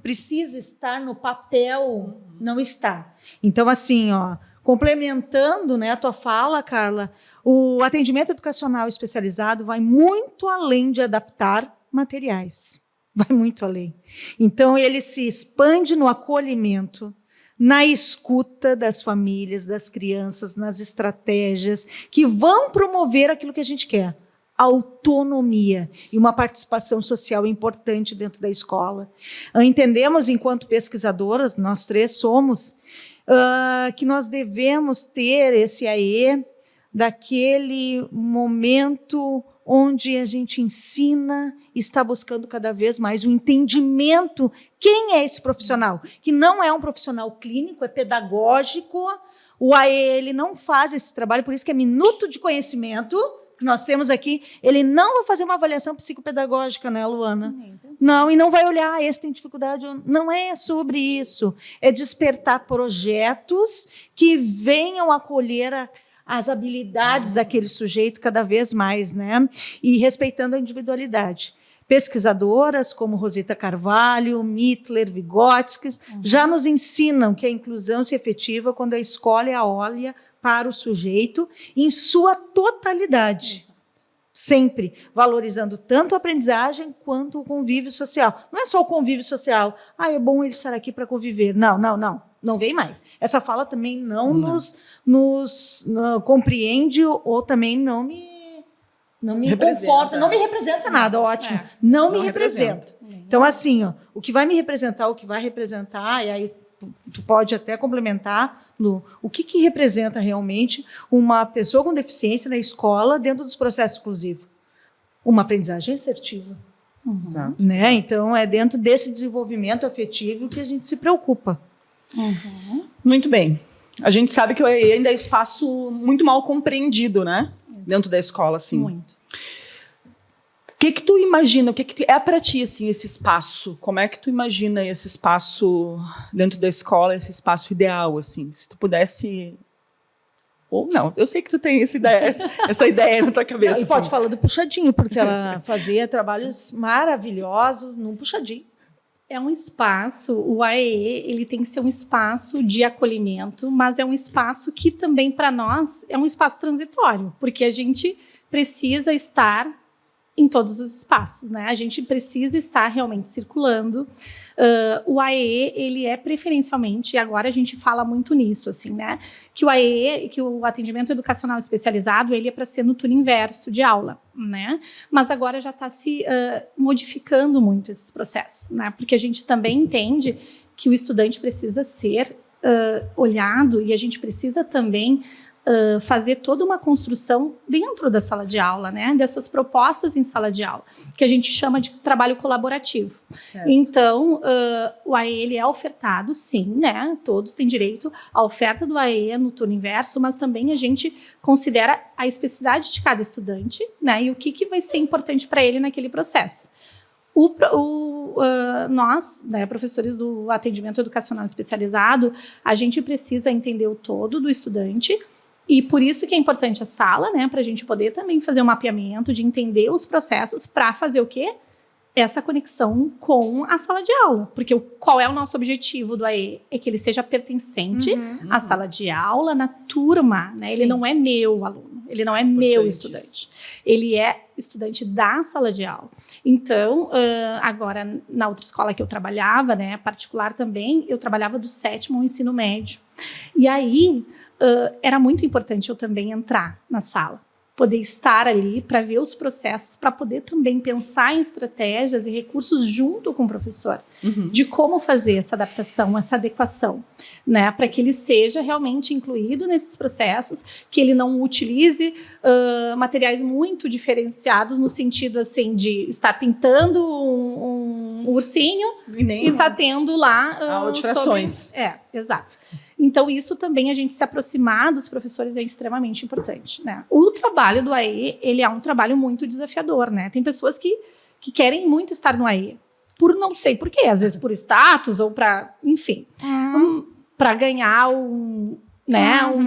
precisa estar no papel, não está. Então, assim, complementando, né, a tua fala, Carla, o atendimento educacional especializado vai muito além de adaptar materiais. Vai muito além. Então, ele se expande no acolhimento, na escuta das famílias, das crianças, nas estratégias que vão promover aquilo que a gente quer. Autonomia e uma participação social importante dentro da escola. Entendemos, enquanto pesquisadoras, nós três somos, que nós devemos ter esse AE daquele momento onde a gente ensina e está buscando cada vez mais o entendimento. Quem é esse profissional? Que não é um profissional clínico, é pedagógico. O AE, ele não faz esse trabalho, por isso que é minuto de conhecimento que nós temos aqui. Ele não vai fazer uma avaliação psicopedagógica, né, Luana? Não, e não vai olhar, esse tem dificuldade. Não é sobre isso. É despertar projetos que venham acolher as habilidades daquele sujeito cada vez mais, né? E respeitando a individualidade. Pesquisadoras como Rosita Carvalho, Mittler, Vygotsky, já nos ensinam que a inclusão se efetiva quando a escola olha para o sujeito em sua totalidade. Sempre valorizando tanto a aprendizagem quanto o convívio social. Não é só o convívio social. É bom ele estar aqui para conviver. Não vem mais. Essa fala também não nos compreende ou também não me conforta, não me representa nada, ótimo. Não me representa. Então, assim, o que vai me representar, o que vai representar, e aí tu pode até complementar, Lu, o que representa realmente uma pessoa com deficiência na escola dentro dos processos exclusivos? Uma aprendizagem assertiva. Né? Então, é dentro desse desenvolvimento afetivo que a gente se preocupa. Muito bem. A gente sabe que o AE ainda é espaço muito mal compreendido, né? Dentro da escola, assim. Muito. que tu imagina? O que é para ti, assim, esse espaço? Como é que tu imagina esse espaço dentro da escola, esse espaço ideal, assim? Se tu pudesse... Ou não, eu sei que tu tem essa ideia na tua cabeça. E pode falar do puxadinho, porque ela fazia trabalhos maravilhosos num puxadinho. É um espaço, o AEE, ele tem que ser um espaço de acolhimento, mas é um espaço que também, para nós, é um espaço transitório, porque a gente precisa estar em todos os espaços, né? A gente precisa estar realmente circulando. O AEE, ele é preferencialmente, e agora a gente fala muito nisso, assim, né? Que o AEE, que o atendimento educacional especializado, ele é para ser no turno inverso de aula, né? Mas agora já está se modificando muito esses processos, né? Porque a gente também entende que o estudante precisa ser olhado e a gente precisa também fazer toda uma construção dentro da sala de aula, né? Dessas propostas em sala de aula, que a gente chama de trabalho colaborativo. Certo. Então, o AE, ele é ofertado, sim, né? Todos têm direito à oferta do AE no turno inverso, mas também a gente considera a especificidade de cada estudante, né? E o que vai ser importante para ele naquele processo. Nós, né, professores do atendimento educacional especializado, a gente precisa entender o todo do estudante. E por isso que é importante a sala, né, para a gente poder também fazer um mapeamento, de entender os processos para fazer o quê? Essa conexão com a sala de aula. Porque qual é o nosso objetivo do AE? É que ele seja pertencente à sala de aula, na turma, né? Sim. Ele não é meu aluno, ele não é meu estudante. Ele é estudante da sala de aula. Então, agora, na outra escola que eu trabalhava, né, particular também, eu trabalhava do 7º ao ensino médio. E aí... era muito importante eu também entrar na sala, poder estar ali para ver os processos, para poder também pensar em estratégias e recursos junto com o professor, de como fazer essa adaptação, essa adequação, né, para que ele seja realmente incluído nesses processos, que ele não utilize materiais muito diferenciados no sentido assim de estar pintando um ursinho e tá tendo lá alterações. Exato. Então, isso também, a gente se aproximar dos professores é extremamente importante, né? O trabalho do AE, ele é um trabalho muito desafiador, né? Tem pessoas que querem muito estar no AE, por não sei por quê, às vezes por status ou para, enfim, para ganhar um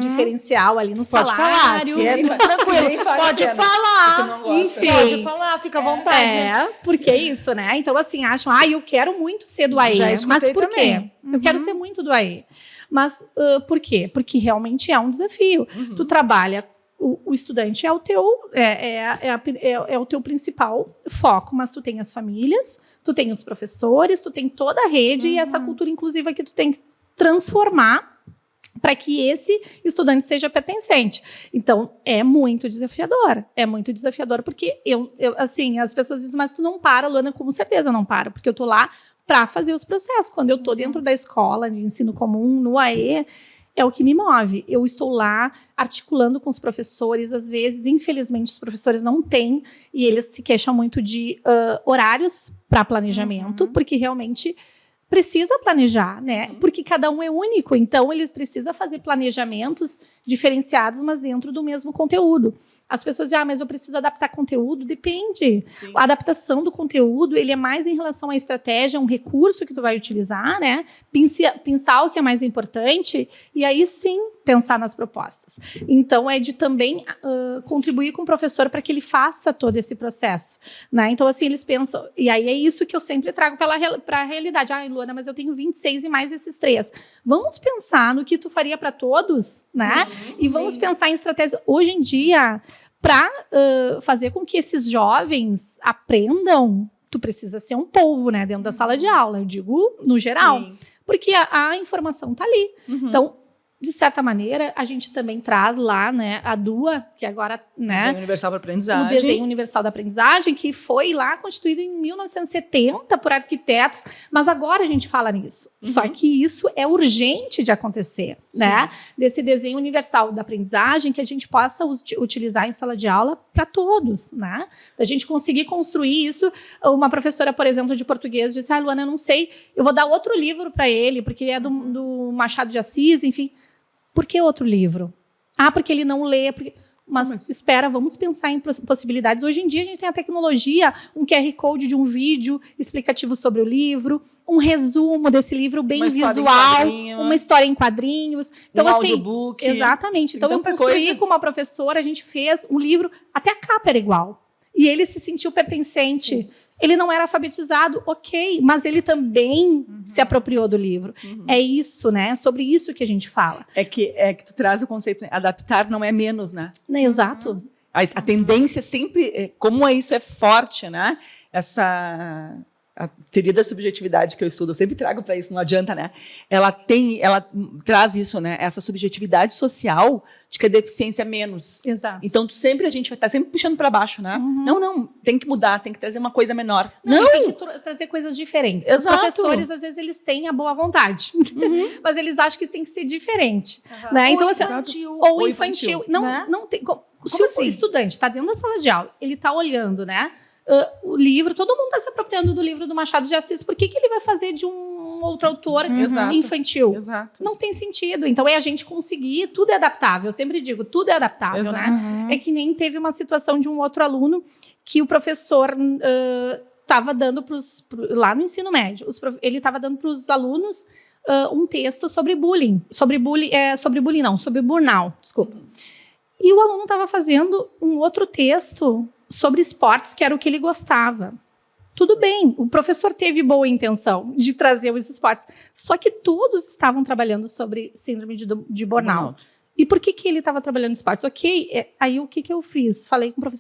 diferencial ali no salário. É tudo tranquilo. Pode falar. Enfim. Pode falar, fica à vontade. Porque é isso, né? Então, assim, acham, eu quero muito ser do AE. Mas por quê? Eu quero ser muito do AE. Mas por quê? Porque realmente é um desafio. Tu trabalha, o estudante é o teu principal foco, mas tu tem as famílias, tu tem os professores, tu tem toda a rede e essa cultura inclusiva que tu tem que transformar para que esse estudante seja pertencente. Então, é muito desafiador. É muito desafiador porque assim, as pessoas dizem, mas tu não para, Luana? Com certeza eu não paro, porque eu tô lá para fazer os processos. Quando eu estou dentro da escola de ensino comum, no AE, é o que me move. Eu estou lá articulando com os professores, às vezes, infelizmente, os professores não têm, e eles se queixam muito de horários para planejamento, porque realmente precisa planejar, né? Porque cada um é único, então ele precisa fazer planejamentos diferenciados, mas dentro do mesmo conteúdo. As pessoas dizem, mas eu preciso adaptar conteúdo. Depende. Sim. A adaptação do conteúdo, ele é mais em relação à estratégia, um recurso que tu vai utilizar, né? Pensar o que é mais importante e aí sim pensar nas propostas. Então, é de também contribuir com o professor para que ele faça todo esse processo, né? Então, assim, eles pensam... E aí é isso que eu sempre trago para a realidade. Luana, mas eu tenho 26 e mais esses 3. Vamos pensar no que tu faria para todos, né? E vamos pensar em estratégias. Hoje em dia, para fazer com que esses jovens aprendam, tu precisa ser um polvo, né? Dentro da sala de aula, eu digo no geral. Sim. Porque a informação tá ali. Então, de certa maneira, a gente também traz lá, né, a DUA, que agora, né, Desenho Universal da Aprendizagem. O Desenho Universal da Aprendizagem, que foi lá constituído em 1970 por arquitetos, mas agora a gente fala nisso. Só que isso é urgente de acontecer, né? Desse Desenho Universal da Aprendizagem que a gente possa utilizar em sala de aula para todos, né? Da gente conseguir construir isso. Uma professora, por exemplo, de português disse, Luana, eu não sei, eu vou dar outro livro para ele, porque é do Machado de Assis, enfim. Por que outro livro? Porque ele não lê. Mas espera, vamos pensar em possibilidades. Hoje em dia a gente tem a tecnologia, um QR Code de um vídeo explicativo sobre o livro, um resumo desse livro bem visual, uma história em quadrinhos. Então, assim, audiobook. Exatamente. Então, eu construí com uma professora, a gente fez um livro, até a capa era igual. E ele se sentiu pertencente. Sim. Ele não era alfabetizado, ok, mas ele também se apropriou do livro. É isso, né? Sobre isso que a gente fala. É que tu traz o conceito, né? Adaptar não é menos, né? Exato. A tendência sempre, como isso é forte, né? A teoria da subjetividade que eu estudo, eu sempre trago para isso, não adianta, né? Ela traz isso, né? Essa subjetividade social de que a deficiência é menos. Exato. Então, a gente vai estar sempre puxando para baixo, né? Não, tem que mudar, tem que trazer uma coisa menor. Não. Tem que trazer coisas diferentes. Exato. Os professores, às vezes, eles têm a boa vontade, mas eles acham que tem que ser diferente. Né? Então, ou infantil. Não tem. Se o estudante está dentro da sala de aula, ele está olhando, né? O livro, todo mundo está se apropriando do livro do Machado de Assis, por que ele vai fazer de um outro autor infantil? Exato. Não tem sentido. Então, é a gente conseguir, tudo é adaptável. Eu sempre digo, tudo é adaptável, né? É que nem teve uma situação de um outro aluno que o professor estava dando lá no ensino médio, ele estava dando para os alunos um texto sobre bullying. Sobre burnout, desculpa. E o aluno estava fazendo um outro texto sobre esportes, que era o que ele gostava. Tudo bem, o professor teve boa intenção de trazer os esportes, só que todos estavam trabalhando sobre síndrome de burnout. E por que ele estava trabalhando esportes? Ok, aí o que eu fiz? Falei com o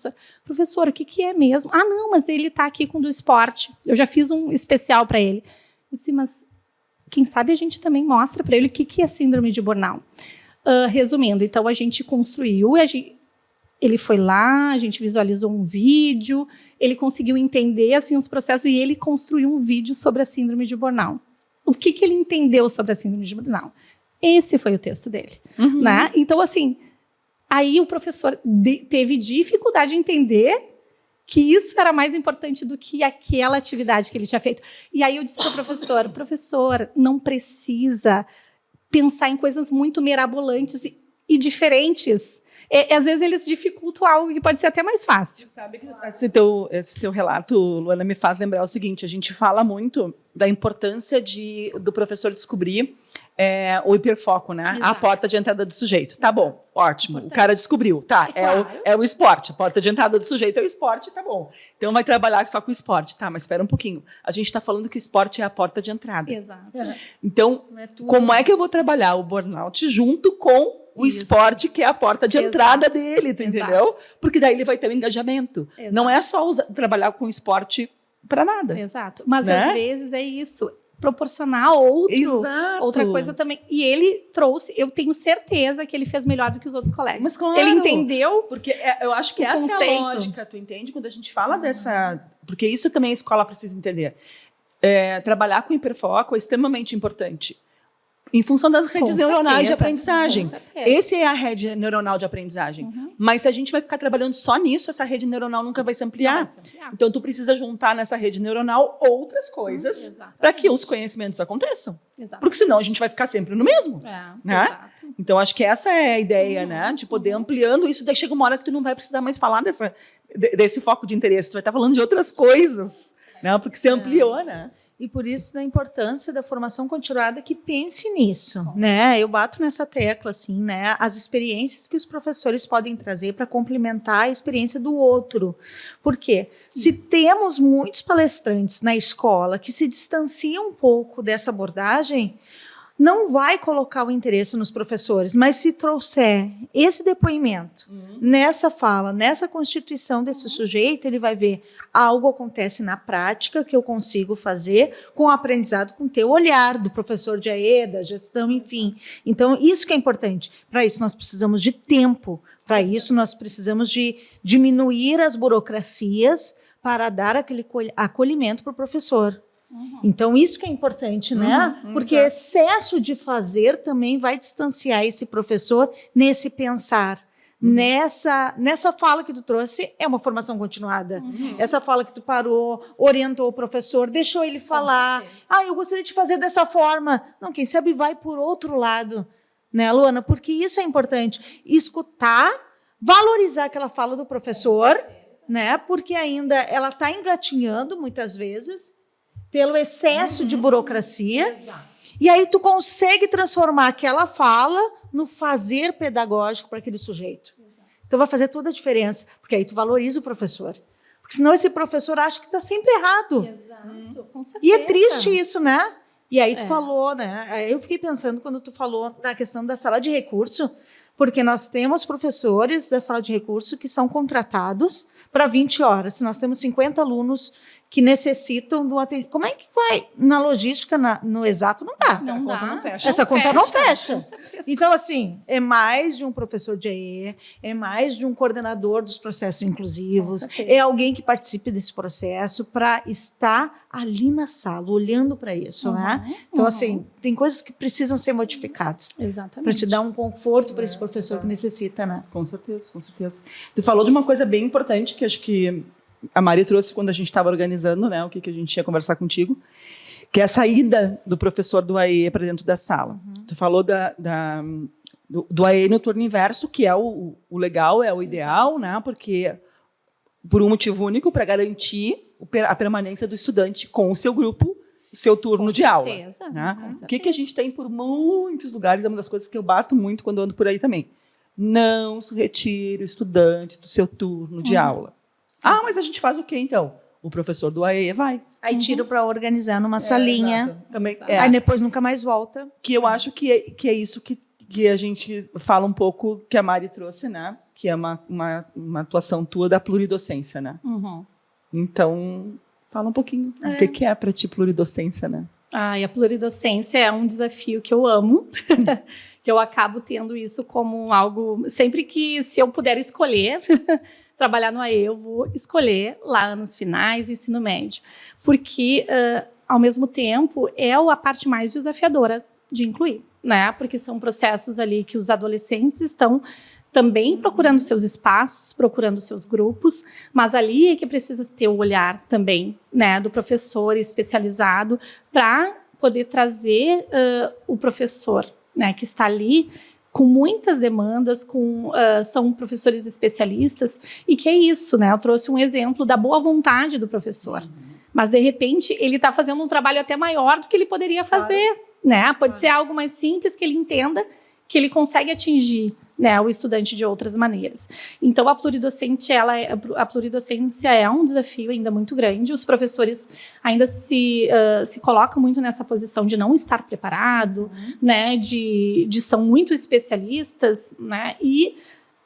professor, o que é mesmo? Ah, não, mas ele está aqui com o do esporte. Eu já fiz um especial para ele. Eu disse, mas quem sabe a gente também mostra para ele o que é síndrome de burnout. Resumindo, então a gente construiu, ele foi lá, a gente visualizou um vídeo, ele conseguiu entender assim, os processos e ele construiu um vídeo sobre a síndrome de burnout. O que ele entendeu sobre a síndrome de burnout? Esse foi o texto dele. Né? Então, assim, aí o professor teve dificuldade de entender que isso era mais importante do que aquela atividade que ele tinha feito. E aí eu disse para o professor, não precisa pensar em coisas muito mirabolantes e diferentes. Às vezes eles dificultam algo que pode ser até mais fácil. Você sabe que esse teu relato, Luana, me faz lembrar o seguinte, a gente fala muito da importância do professor descobrir o hiperfoco, né? Exato. A porta de entrada do sujeito. Tá bom, ótimo, importante. O cara descobriu. Tá, claro. É o esporte, a porta de entrada do sujeito é o esporte, tá bom. Então vai trabalhar só com o esporte. Tá, mas espera um pouquinho. A gente está falando que o esporte é a porta de entrada. Exato. Então, como é que eu vou trabalhar o burnout junto com o esporte, que é a porta de entrada dele, tu entendeu? Porque daí ele vai ter um engajamento. Exato. Não é só trabalhar com esporte para nada. Exato. Mas né? Às vezes é isso. Proporcionar outra coisa também. E ele trouxe, eu tenho certeza que ele fez melhor do que os outros colegas. Mas claro. Ele entendeu. Porque eu acho que essa conceito. É a lógica, tu entende? Quando a gente fala dessa... Porque isso também a escola precisa entender. Trabalhar com hiperfoco é extremamente importante. Em função das redes neuronais de aprendizagem. Essa é a rede neuronal de aprendizagem. Mas se a gente vai ficar trabalhando só nisso, essa rede neuronal nunca vai se ampliar. Então, tu precisa juntar nessa rede neuronal outras coisas para que os conhecimentos aconteçam. Porque senão a gente vai ficar sempre no mesmo. Né? Então, acho que essa é a ideia, né? De poder ampliando isso. Daí chega uma hora que tu não vai precisar mais falar desse foco de interesse. Tu vai estar falando de outras coisas. Né? Porque se ampliou, né? E por isso da importância da formação continuada que pense nisso, né? Eu bato nessa tecla, assim, né? As experiências que os professores podem trazer para complementar a experiência do outro. Por quê? Se temos muitos palestrantes na escola que se distanciam um pouco dessa abordagem, não vai colocar o interesse nos professores, mas se trouxer esse depoimento nessa fala, nessa constituição desse sujeito, ele vai ver algo acontece na prática que eu consigo fazer com o aprendizado, com o teu olhar do professor de AE, da gestão, enfim. Então, isso que é importante. Para isso, nós precisamos de tempo. Para isso, nós precisamos de diminuir as burocracias para dar aquele acolhimento para o professor. Então, isso que é importante, né? Porque excesso de fazer também vai distanciar esse professor nesse pensar. Nessa fala que tu trouxe, é uma formação continuada. Essa fala que tu parou, orientou o professor, deixou ele falar. Eu gostaria de fazer dessa forma. Não, quem sabe vai por outro lado, né, Luana? Porque isso é importante. Escutar, valorizar aquela fala do professor, né? Porque ainda ela está engatinhando muitas vezes pelo excesso de burocracia. Exato. E aí tu consegue transformar aquela fala no fazer pedagógico para aquele sujeito. Exato. Então vai fazer toda a diferença, porque aí tu valoriza o professor. Porque senão esse professor acha que está sempre errado. Exato, com E certeza. é triste isso, né? E aí tu falou, né? Eu fiquei pensando quando tu falou na questão da sala de recurso, porque nós temos professores da sala de recurso que são contratados para 20 horas. Se nós temos 50 alunos que necessitam do atendimento. Como é que vai? Na logística, no exato, não dá. Não A conta dá. não fecha. Essa conta não fecha. Com certeza. Então, assim, é mais de um professor de AE, é mais de um coordenador dos processos inclusivos, Com certeza. é alguém que participe desse processo para estar ali na sala, olhando para isso, né? Então, assim, tem coisas que precisam ser modificadas Exatamente. para te dar um conforto para esse professor que necessita, né? Com certeza, com certeza. Tu falou de uma coisa bem importante que acho que a Mari trouxe quando a gente estava organizando, né, o que a gente ia conversar contigo, que é a saída do professor do AE para dentro da sala. Tu falou do AE no turno inverso, que é o legal, é o ideal, né, porque por um motivo único, para garantir a permanência do estudante com o seu grupo, o seu turno de aula. Certeza, Né? com O que a gente tem por muitos lugares, é uma das coisas que eu bato muito quando ando por aí também. Não se retire o estudante do seu turno de aula. Ah, mas a gente faz o quê, então? O professor do AE vai. Aí tira para organizar numa salinha, Exato. Também, Exato. aí depois nunca mais volta. que eu acho que é isso que a gente fala um pouco, que a Mari trouxe, né? Que é uma atuação tua da pluridocência, né? Uhum. Então, fala um pouquinho. O que é para ti pluridocência, né? E a pluridocência é um desafio que eu amo, que eu acabo tendo isso como algo... Sempre que, se eu puder escolher trabalhar no AE, eu vou escolher lá anos finais, ensino médio. Porque, ao mesmo tempo, é a parte mais desafiadora de incluir, né? Porque são processos ali que os adolescentes estão também procurando seus espaços, procurando seus grupos, mas ali é que precisa ter o olhar também, né, do professor especializado para poder trazer o professor, né, que está ali com muitas demandas, são professores especialistas, e que é isso, né? Eu trouxe um exemplo da boa vontade do professor, mas de repente ele está fazendo um trabalho até maior do que ele poderia fazer, né? Pode ser algo mais simples que ele entenda que ele consegue atingir, né, o estudante de outras maneiras. Então, a pluridocência é um desafio ainda muito grande. Os professores ainda se colocam muito nessa posição de não estar preparado, né, são muito especialistas, né, e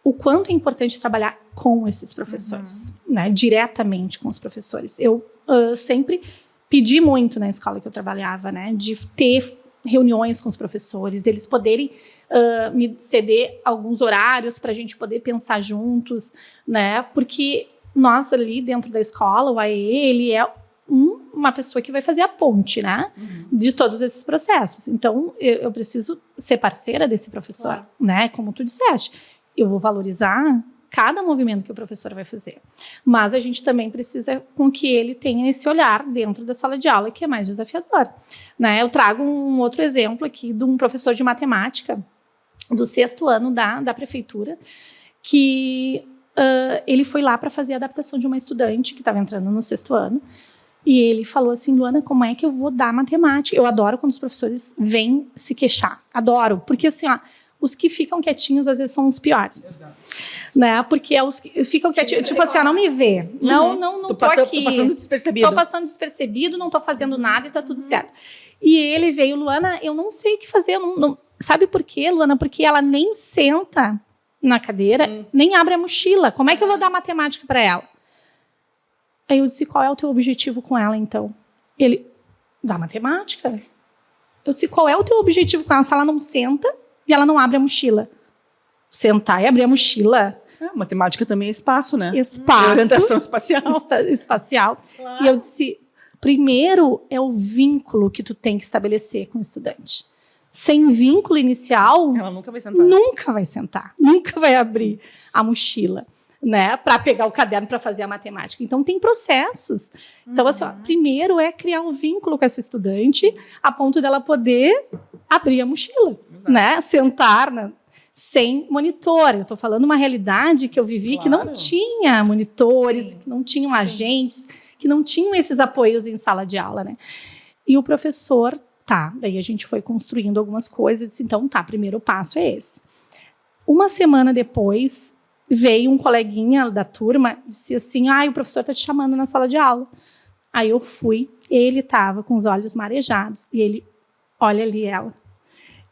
o quanto é importante trabalhar com esses professores, né, diretamente com os professores. Eu sempre pedi muito na escola que eu trabalhava, né, de ter reuniões com os professores, deles poderem me ceder alguns horários para a gente poder pensar juntos, né? Porque nós ali dentro da escola, o AE, ele é uma pessoa que vai fazer a ponte, né? De todos esses processos. Então, eu preciso ser parceira desse professor, né? Como tu disseste, eu vou valorizar cada movimento que o professor vai fazer. Mas a gente também precisa com que ele tenha esse olhar dentro da sala de aula, que é mais desafiador, né? Eu trago um outro exemplo aqui de um professor de matemática do 6º ano da prefeitura, que ele foi lá para fazer a adaptação de uma estudante que estava entrando no 6º ano, e ele falou assim: Luana, como é que eu vou dar matemática? Eu adoro quando os professores vêm se queixar, adoro, porque assim, os que ficam quietinhos às vezes são os piores. Exato. Né? Porque é os que ficam quietinhos, tipo assim, não me vê, não tô aqui. Tô passando despercebido. Tô passando despercebido, não tô fazendo nada e tá tudo certo. E ele veio: Luana, eu não sei o que fazer, sabe por quê, Luana? Porque ela nem senta na cadeira, nem abre a mochila. Como é que eu vou dar matemática para ela? Aí eu disse: qual é o teu objetivo com ela, então? Ele: dá matemática. Eu disse: qual é o teu objetivo com ela? Se ela não senta e ela não abre a mochila. Sentar e abrir a mochila. Matemática também é espaço, né? Espaço. Orientação espacial. Espacial. Claro. E eu disse: primeiro é o vínculo que tu tem que estabelecer com o estudante. Sem vínculo inicial, ela nunca vai sentar. Nunca vai sentar, nunca vai abrir a mochila, né, para pegar o caderno para fazer a matemática. Então tem processos. Então assim, primeiro é criar um vínculo com essa estudante, a ponto dela poder abrir a mochila, né, sentar sem monitor. Eu estou falando uma realidade que eu vivi que não tinha monitores, que não tinham agentes, que não tinham esses apoios em sala de aula, né? E o professor, daí a gente foi construindo algumas coisas e disse, então primeiro passo é esse. Uma semana depois, veio um coleguinha da turma e disse assim, o professor está te chamando na sala de aula. Aí eu fui, ele estava com os olhos marejados e ele, olha ali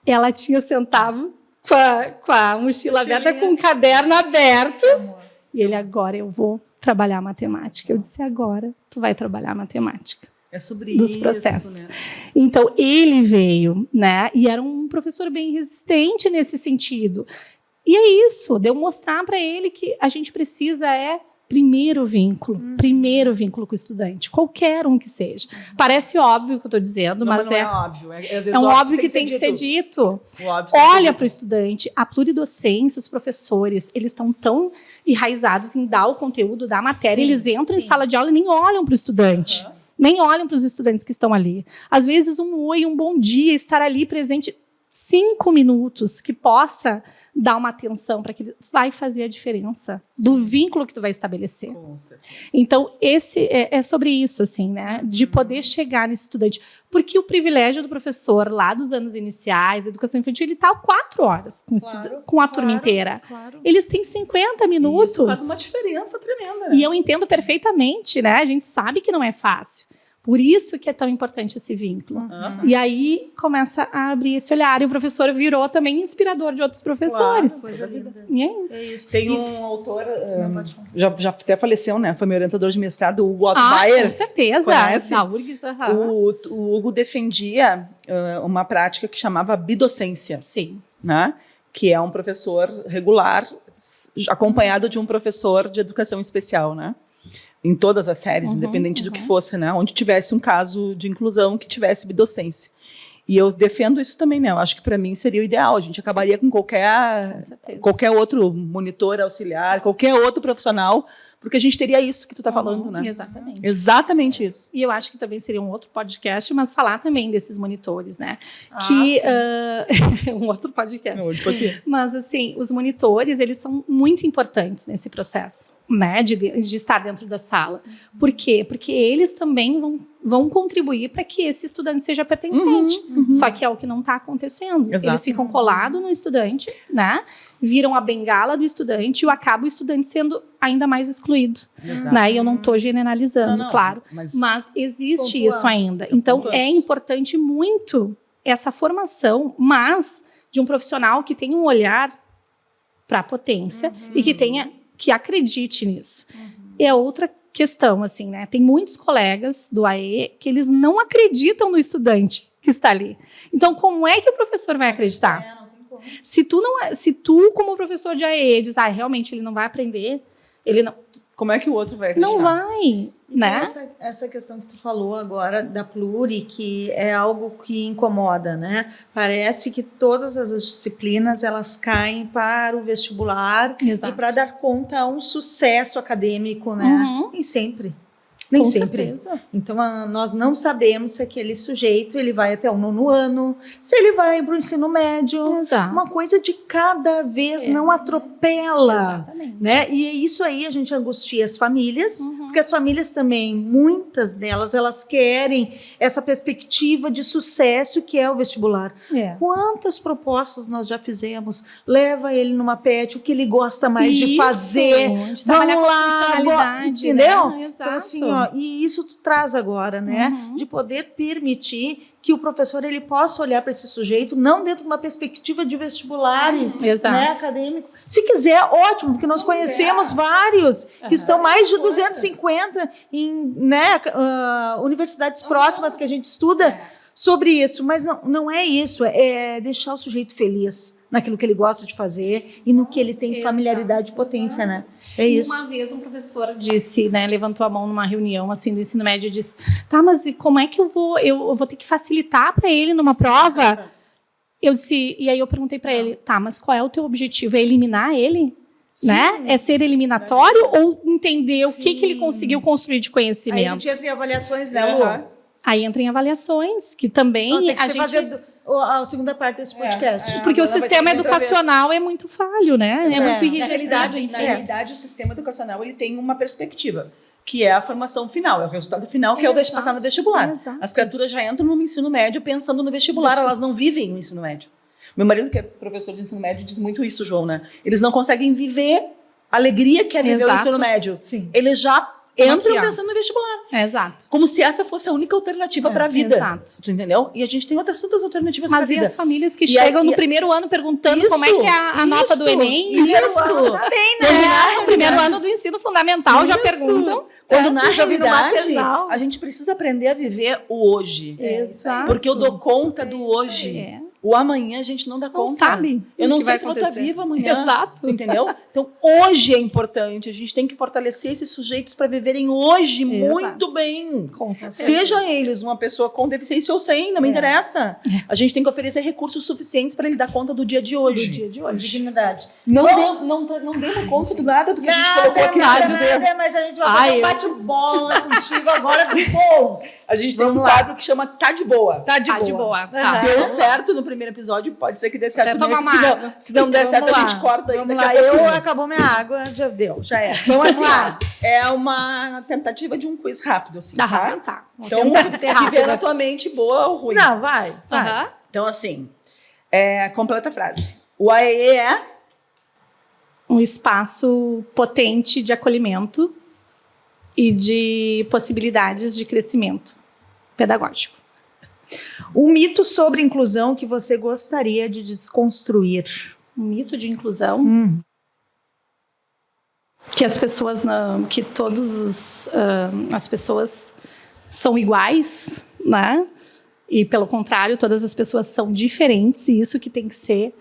ela tinha sentado com a mochila aberta, com o caderno aberto, e ele, agora eu vou trabalhar matemática. Eu disse, agora tu vai trabalhar matemática. É sobre dos isso, processos. né? Então, ele veio, né? E era um professor bem resistente nesse sentido. E é isso, de eu mostrar para ele que a gente precisa primeiro vínculo com o estudante, qualquer um que seja. Parece óbvio o que eu estou dizendo, mas não é óbvio. Às vezes é um óbvio que tem que ser dito. Olha para o estudante, a pluridocência, os professores, eles estão tão enraizados em dar o conteúdo da matéria, eles entram em sala de aula e nem olham para o estudante. Nem olham para os estudantes que estão ali. Às vezes, um oi, um bom dia, estar ali presente 5 minutos, que possa dar uma atenção para aquilo, vai fazer a diferença do vínculo que tu vai estabelecer. Então, esse é sobre isso, assim, né? De poder chegar nesse estudante. Porque o privilégio do professor, lá dos anos iniciais, educação infantil, ele está 4 horas com a turma inteira. Eles têm 50 minutos. Isso faz uma diferença tremenda. Né? E eu entendo perfeitamente, né? A gente sabe que não é fácil. Por isso que é tão importante esse vínculo. E aí começa a abrir esse olhar. E o professor virou também inspirador de outros professores. Coisa linda. E é isso. Tem um autor, já até faleceu, né? Foi meu orientador de mestrado, o Hugo Otto Bayer. Com certeza. Conhece? Da URGS. O Hugo defendia uma prática que chamava bidocência. Sim. Né? Que é um professor regular acompanhado de um professor de educação especial, né? Em todas as séries, independente do que fosse, né? Onde tivesse um caso de inclusão que tivesse bidocência. E eu defendo isso também, né? Eu acho que para mim seria o ideal. A gente acabaria com qualquer outro monitor auxiliar, qualquer outro profissional, porque a gente teria isso que tu está falando, né? Exatamente. Exatamente isso. E eu acho que também seria um outro podcast, mas falar também desses monitores, né? Um outro podcast. Mas, assim, os monitores, eles são muito importantes nesse processo, né? De estar dentro da sala. Por quê? Porque eles também vão contribuir para que esse estudante seja pertencente. Só que é o que não está acontecendo. Exato. Eles ficam colados no estudante, né? Viram a bengala do estudante e acaba o estudante sendo ainda mais excluído. Né? E eu não estou generalizando, claro. Mas existe isso ainda. Então, é importante muito essa formação, mas de um profissional que tenha um olhar para a potência e que acredite nisso. É outra questão, assim, né? Tem muitos colegas do AE que eles não acreditam no estudante que está ali. Então, como é que o professor vai acreditar? Se tu, como professor de AE, diz, realmente ele não vai aprender, ele não... Como é que o outro vai acreditar? Não vai, né? Essa questão que tu falou agora da pluri, que é algo que incomoda, né? Parece que todas as disciplinas, elas caem para o vestibular. Exato. E para dar conta a um sucesso acadêmico, né? Nem sempre. Nem Com sempre. certeza. Então, nós não sabemos se aquele sujeito ele vai até o 9º ano, se ele vai para o ensino médio. Exato. Uma coisa de cada vez, não atropela. Exatamente. Né? E isso aí a gente angustia as famílias, porque as famílias também, muitas delas, elas querem essa perspectiva de sucesso que é o vestibular. Quantas propostas nós já fizemos? Leva ele numa PET, o que ele gosta mais de fazer. De trabalhar Vamos com lá, funcionalidade, entendeu? né? Exato. Então, assim, e isso tu traz agora, né? De poder permitir que o professor ele possa olhar para esse sujeito, não dentro de uma perspectiva de vestibulares, né, acadêmico. Se quiser, ótimo, porque nós conhecemos vários que estão mais de 250 em universidades próximas que a gente estuda sobre isso. Mas não é isso, é deixar o sujeito feliz naquilo que ele gosta de fazer e no que ele tem familiaridade e potência, né? É isso. Uma vez um professor disse, né, levantou a mão numa reunião assim do ensino médio e disse, mas como é que eu vou ter que facilitar para ele numa prova? Eu disse, e aí eu perguntei para ele, mas qual é o teu objetivo? É eliminar ele? Né? É ser eliminatório ou entender o que ele conseguiu construir de conhecimento? Aí a gente entra em avaliações, né, Lu? Aí entra em avaliações, que também tem que fazer a segunda parte desse podcast. Porque o Luana vai ter sistema que vir outra educacional é muito falho, né? É muito enrijecido. Na realidade, o sistema educacional ele tem uma perspectiva, que é a formação final, é o resultado final, que é o passar no vestibular. Exato. As criaturas já entram no ensino médio pensando no vestibular, elas não vivem no ensino médio. Meu marido, que é professor de ensino médio, diz muito isso, João, né? Eles não conseguem viver a alegria que é viver o ensino médio. Sim. Eles já entram pensando no vestibular. Exato. Como se essa fosse a única alternativa para a vida. Exato. Tu entendeu? E a gente tem outras tantas alternativas para a Mas e vida. as famílias que chegam no primeiro ano perguntando como é que é a nota do Enem? Isso! Tá bem, né? No primeiro ano do ensino fundamental já perguntam. Quando na já vi no realidade maternal. a gente precisa aprender a viver o hoje. Exato. Porque eu dou conta do hoje. É. O amanhã a gente não dá Não conta. sabe. Eu o não que sei vai se eu vou acontecer. estar viva amanhã. Exato. Entendeu? Então, hoje é importante. A gente tem que fortalecer esses sujeitos para viverem hoje muito bem. Com certeza. Seja eles uma pessoa com deficiência ou sem, não me interessa. A gente tem que oferecer recursos suficientes para ele dar conta do dia de hoje. Do dia de hoje. Dignidade. Não demos conta do nada do que a gente colocou aqui nada, pra dizer. nada, mas a gente vai fazer um bate-bola contigo agora do Pous. A gente tem Vamos um lá. quadro que chama Tá de Boa. Tá de Tá de boa. Aham. Tá. Deu certo no primeiro episódio, pode ser que dê certo Até tomar nesse. uma água. Se não der Vamos certo, lá. a gente corta aí Vamos daqui lá, a pouquinho. acabou minha água, já deu, já é. Então, assim, lá. é uma tentativa de um quiz rápido, assim, tá? Aham, tá. Então, Vamos ser que vê na rápido. tua mente boa ou ruim. Não, vai. Aham. Então, assim, completa a frase. O AEE é... Um espaço potente de acolhimento e de possibilidades de crescimento pedagógico. Um mito sobre inclusão que você gostaria de desconstruir. Um mito de inclusão que as pessoas não, que as pessoas são iguais, né? E pelo contrário, todas as pessoas são diferentes, e isso que tem que ser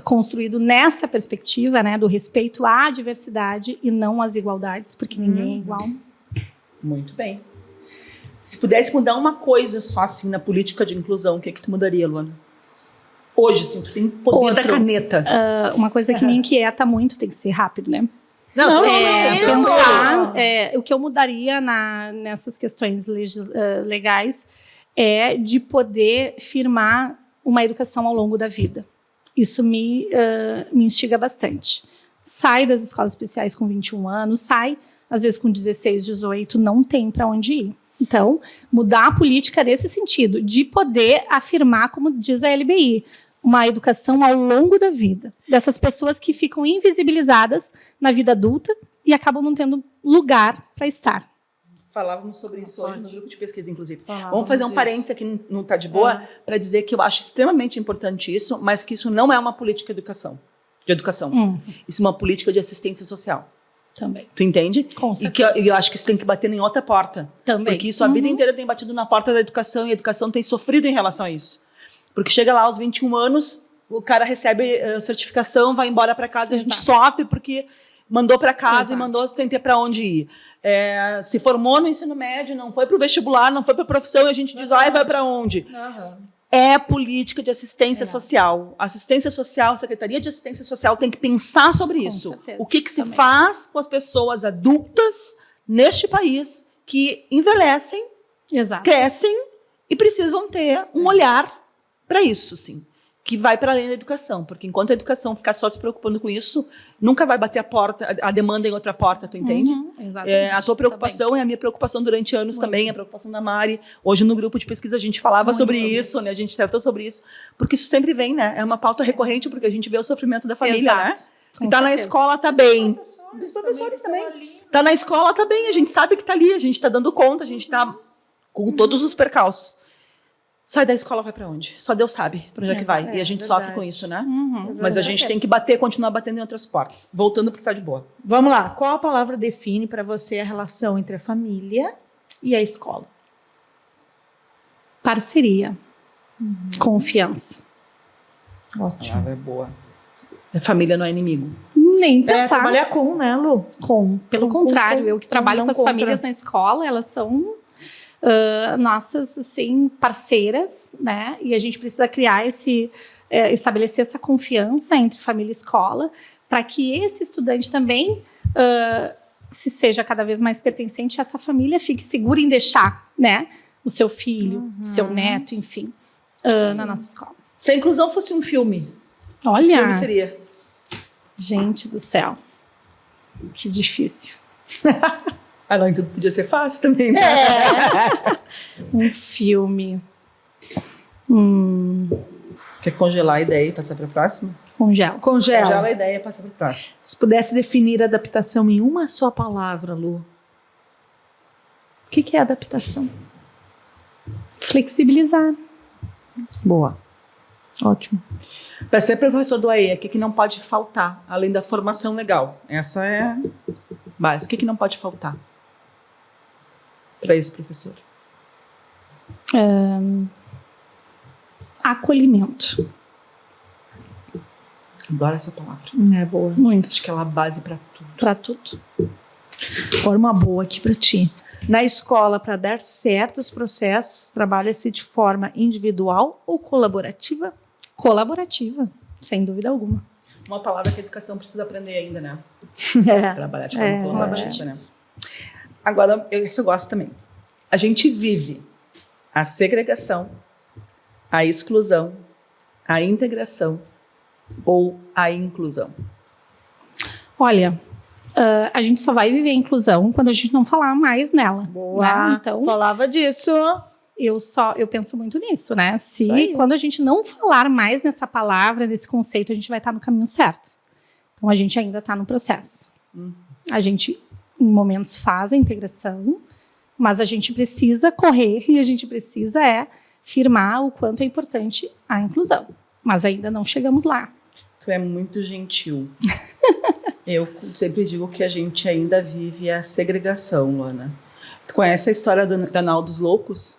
construído nessa perspectiva, né, do respeito à diversidade e não às igualdades, porque ninguém é igual. Muito bem. Se pudesse mudar uma coisa só, assim, na política de inclusão, o que é que tu mudaria, Luana? Hoje, assim, tu tem poder da caneta. Uma coisa que me inquieta muito, tem que ser rápido, né? Não, Pensar, o que eu mudaria nessas questões legais é de poder firmar uma educação ao longo da vida. Isso me instiga bastante. Sai das escolas especiais com 21 anos, sai, às vezes com 16, 18, não tem para onde ir. Então, mudar a política nesse sentido, de poder afirmar, como diz a LBI, uma educação ao longo da vida, dessas pessoas que ficam invisibilizadas na vida adulta e acabam não tendo lugar para estar. Falávamos sobre isso hoje no grupo de pesquisa, inclusive. Vamos fazer um parênteses aqui no Tá de Boa, para dizer que eu acho extremamente importante isso, mas que isso não é uma política de educação. Isso é uma política de assistência social. Também. Tu entende? Com E certeza. eu acho que isso tem que bater em outra porta. Também. Porque isso a vida inteira tem batido na porta da educação, e a educação tem sofrido em relação a isso. Porque chega lá aos 21 anos, o cara recebe certificação, vai embora para casa, a gente sofre porque mandou para casa e mandou sem ter para onde ir. Se formou no ensino médio, não foi para o vestibular, não foi para a profissão, e a gente diz, vai para onde? É política de assistência social. Assistência social, Secretaria de Assistência Social tem que pensar sobre isso. Certeza, o que se faz com as pessoas adultas neste país que envelhecem, crescem e precisam ter um olhar para isso, sim. Que vai para além da educação, porque enquanto a educação ficar só se preocupando com isso, nunca vai bater a demanda em outra porta, tu entende? Exatamente. A tua preocupação é a minha preocupação durante anos também, a preocupação da Mari. Hoje no grupo de pesquisa a gente falava sobre isso, né? A gente tratou sobre isso, porque isso sempre vem, né? É uma pauta recorrente, porque a gente vê o sofrimento da família, né? Que tá na escola, tá bem. Os professores também. Tá na escola, tá bem, a gente sabe que tá ali, a gente tá dando conta, a gente tá com todos os percalços. Sai da escola, vai para onde? Só Deus sabe para onde é que vai. E a gente sofre com isso, né? Mas a gente tem que continuar batendo em outras portas. Voltando para o Tá de Boa. Vamos lá. Qual a palavra define para você a relação entre a família e a escola? Parceria. Confiança. Ótimo. A palavra é boa. A família não é inimigo. Nem pensar. Trabalhar com, né, Lu? Pelo contrário, eu que trabalho com as contra. famílias na escola, elas são nossas, assim, parceiras, né? E a gente precisa criar estabelecer essa confiança entre família e escola, para que esse estudante também se seja cada vez mais pertencente a essa família, fique seguro em deixar, né? O seu filho, o seu neto, enfim, na nossa escola. Se a inclusão fosse um filme, que Olha, filme seria? gente do céu, que difícil. Ah, não, então podia ser fácil também, né? Um filme. Quer congelar a ideia e passar para a próxima? Congela. Congela Congela. a ideia e passa para a próxima. Se pudesse definir adaptação em uma só palavra, Lu, o que é adaptação? Flexibilizar. Boa. Ótimo. Para ser professor do AE, o que não pode faltar, além da formação legal? Essa é a base. O que não pode faltar para esse professor? Acolhimento. Adoro essa palavra. É boa. Muito. Acho que ela é a base para tudo. Para tudo. Agora uma boa aqui para ti. Na escola, para dar certo os processos, trabalha-se de forma individual ou colaborativa? Colaborativa, sem dúvida alguma. Uma palavra que a educação precisa aprender ainda, né? É. Trabalhar de forma colaborativa, né? Agora, esse eu gosto também. A gente vive a segregação, a exclusão, a integração ou a inclusão. Olha, a gente só vai viver a inclusão quando a gente não falar mais nela. Boa. Né? Então, Falava disso. eu penso muito nisso, né? Isso aí. Se quando a gente não falar mais nessa palavra, nesse conceito, a gente vai estar no caminho certo. Então, a gente ainda está no processo. A gente, em momentos, faz a integração, mas a gente precisa correr e a gente precisa firmar o quanto é importante a inclusão. Mas ainda não chegamos lá. Tu é muito gentil. Eu sempre digo que a gente ainda vive a segregação, Luana. Tu conhece a história da Nau dos Loucos?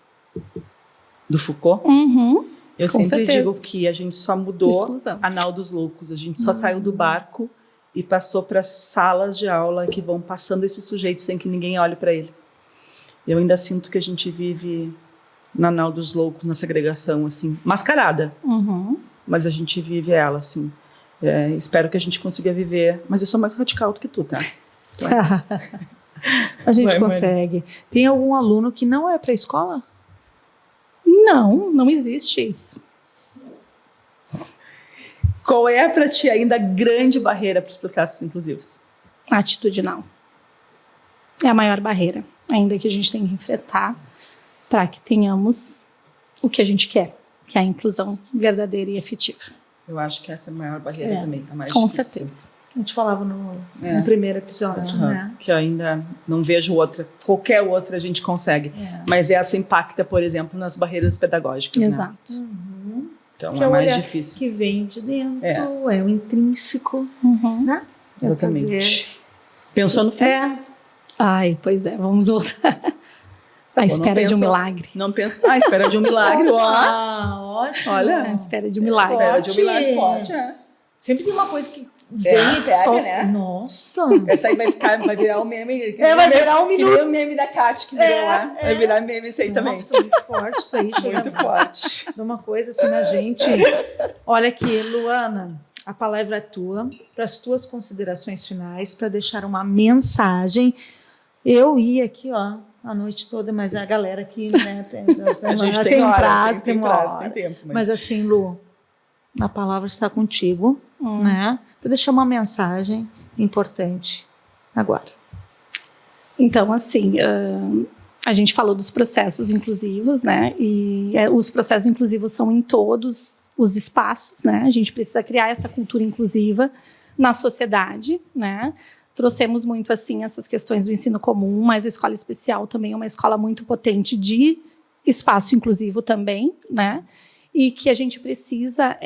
Do Foucault? Uhum, Eu com sempre certeza. digo que a gente só mudou Exclusão. a Nau dos Loucos. A gente só saiu do barco e passou para salas de aula que vão passando esse sujeito sem que ninguém olhe para ele. Eu ainda sinto que a gente vive na Nau dos Loucos, na segregação, assim, mascarada. Uhum. Mas a gente vive ela, assim. Espero que a gente consiga viver. Mas eu sou mais radical do que tu, tá? A gente Vai, consegue. Tem algum aluno que não é para a escola? Não existe isso. Qual é para ti ainda a grande barreira para os processos inclusivos? Atitudinal. É a maior barreira, ainda que a gente tem que enfrentar para que tenhamos o que a gente quer, que é a inclusão verdadeira e efetiva. Eu acho que essa é a maior barreira também, a mais Com difícil. certeza. A gente falava no primeiro episódio, Aham, né? que eu ainda não vejo outra. Qualquer outra a gente consegue. Mas essa impacta, por exemplo, nas barreiras pedagógicas, né? Exato. Então Que é é o mais olhar difícil. que vem de dentro, é o intrínseco, Uhum. né? É Exatamente. fazer- Pensou no filme? Ai, pois é, vamos voltar. À espera de um pensou. milagre. Não pensa. À espera de um milagre, ó. ótimo. Olha. À espera de um milagre. Espera de um Forte. milagre forte, Sempre tem uma coisa que Vem e pega, né? Nossa! Essa aí vai virar um meme. Vai virar um Que minuto. nem o meme da Kat que virou lá. Vai virar meme isso aí também. Nossa, muito forte isso aí. Chega Muito forte. de uma coisa assim na gente. Olha aqui, Luana, a palavra é tua, para as tuas considerações finais, para deixar uma mensagem. Eu ia aqui, ó, a noite toda, mas a galera aqui, né, A gente tem um hora, prazo, tem uma prazo, hora. tem tempo. Mas assim, Lu, a palavra está contigo, né, para deixar uma mensagem importante agora. Então, assim, a gente falou dos processos inclusivos, né? E os processos inclusivos são em todos os espaços, né? A gente precisa criar essa cultura inclusiva na sociedade, né? Trouxemos muito, assim, essas questões do ensino comum, mas a escola especial também é uma escola muito potente de espaço inclusivo também, né? E que a gente precisa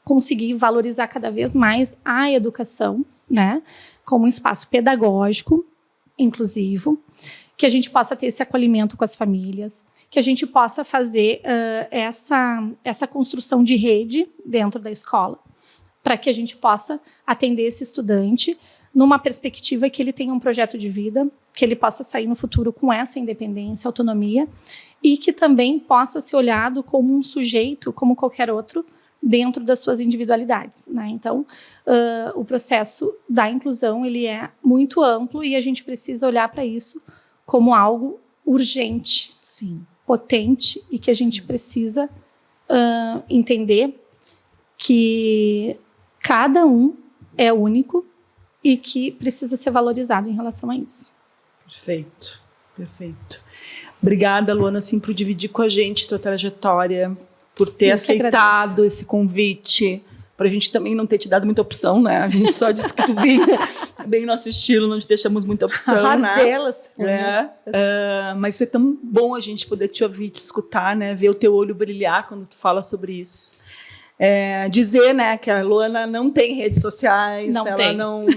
conseguir valorizar cada vez mais a educação, né? Como um espaço pedagógico, inclusivo, que a gente possa ter esse acolhimento com as famílias, que a gente possa fazer essa construção de rede dentro da escola, para que a gente possa atender esse estudante numa perspectiva que ele tenha um projeto de vida, que ele possa sair no futuro com essa independência, autonomia, e que também possa ser olhado como um sujeito, como qualquer outro, dentro das suas individualidades, né? Então, o processo da inclusão, ele é muito amplo e a gente precisa olhar para isso como algo urgente, Sim. potente e que a gente precisa entender que cada um é único e que precisa ser valorizado em relação a isso. Perfeito, perfeito. Obrigada, Luana, assim, por dividir com a gente tua trajetória, por ter aceitado esse convite, para a gente também não ter te dado muita opção, né? A gente só disse que tu vinha bem nosso estilo, não te deixamos muita opção, né? Delas. Mas é tão bom a gente poder te ouvir, te escutar, né? Ver o teu olho brilhar quando tu fala sobre isso. Dizer, né, que a Luana não tem redes sociais, não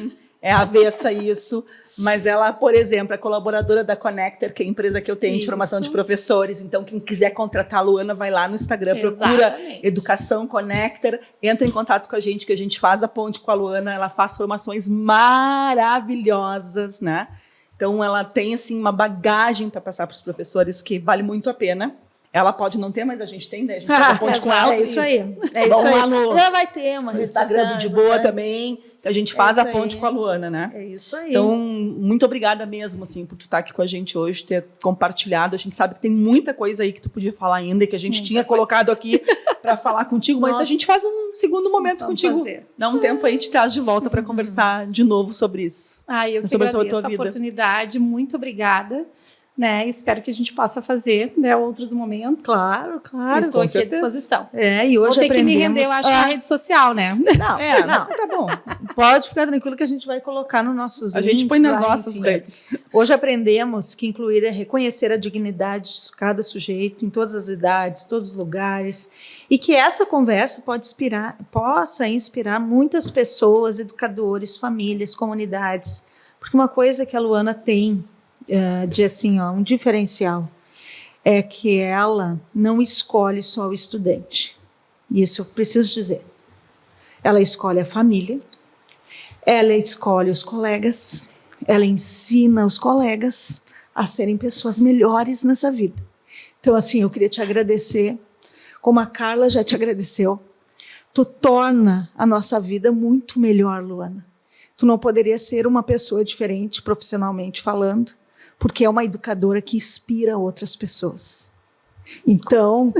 é avessa a isso, mas ela, por exemplo, é colaboradora da Connector, que é a empresa que eu tenho de formação de professores. Então, quem quiser contratar a Luana, vai lá no Instagram, procura Educação Connector, entra em contato com a gente, que a gente faz a ponte com a Luana. Ela faz formações maravilhosas, né? Então, ela tem, assim, uma bagagem para passar para os professores que vale muito a pena. Ela pode não ter, mas a gente tem, né? A gente faz a ponte com ela. É isso aí. É isso aí. Ela vai ter uma no Instagram do De Boa também, que a gente faz a ponte com a Luana, né? É isso aí. Então, muito obrigada mesmo, assim, por tu estar aqui com a gente hoje, ter compartilhado. A gente sabe que tem muita coisa aí que tu podia falar ainda, que a gente tinha colocado aqui para falar contigo, mas a gente faz um segundo momento contigo. Dá um tempo aí, te traz de volta para conversar de novo sobre isso. Eu que agradeço a oportunidade. Muito obrigada. Né? Espero que a gente possa fazer, né, outros momentos. Claro. Estou aqui à disposição. E hoje vou ter que me render, eu acho, na rede social, né? Não, tá bom. Pode ficar tranquilo que a gente vai colocar nos nossos links. A gente põe nas nossas redes. Hoje aprendemos que incluir é reconhecer a dignidade de cada sujeito, em todas as idades, todos os lugares, e que essa conversa possa inspirar muitas pessoas, educadores, famílias, comunidades, porque uma coisa que a Luana tem de assim, um diferencial é que ela não escolhe só o estudante. Isso eu preciso dizer. Ela escolhe a família, ela escolhe os colegas, ela ensina os colegas a serem pessoas melhores nessa vida. Então, assim, eu queria te agradecer, como a Carla já te agradeceu. Tu torna a nossa vida muito melhor, Luana. Tu não poderia ser uma pessoa diferente, profissionalmente falando, porque é uma educadora que inspira outras pessoas. Então,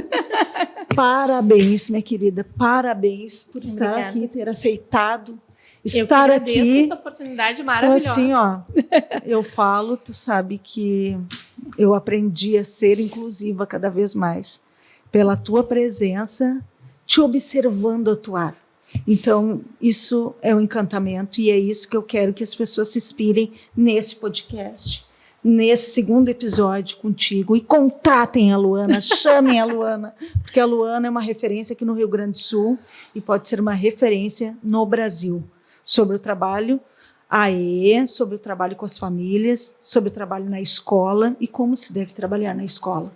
parabéns, minha querida, parabéns por estar aqui, ter aceitado estar aqui. Eu agradeço essa oportunidade maravilhosa. Então, assim, eu falo, tu sabe que eu aprendi a ser inclusiva cada vez mais, pela tua presença, te observando atuar. Então, isso é um encantamento e é isso que eu quero que as pessoas se inspirem nesse podcast, nesse segundo episódio contigo, e contratem a Luana, chamem a Luana, porque a Luana é uma referência aqui no Rio Grande do Sul e pode ser uma referência no Brasil sobre o trabalho sobre o trabalho com as famílias, sobre o trabalho na escola e como se deve trabalhar na escola.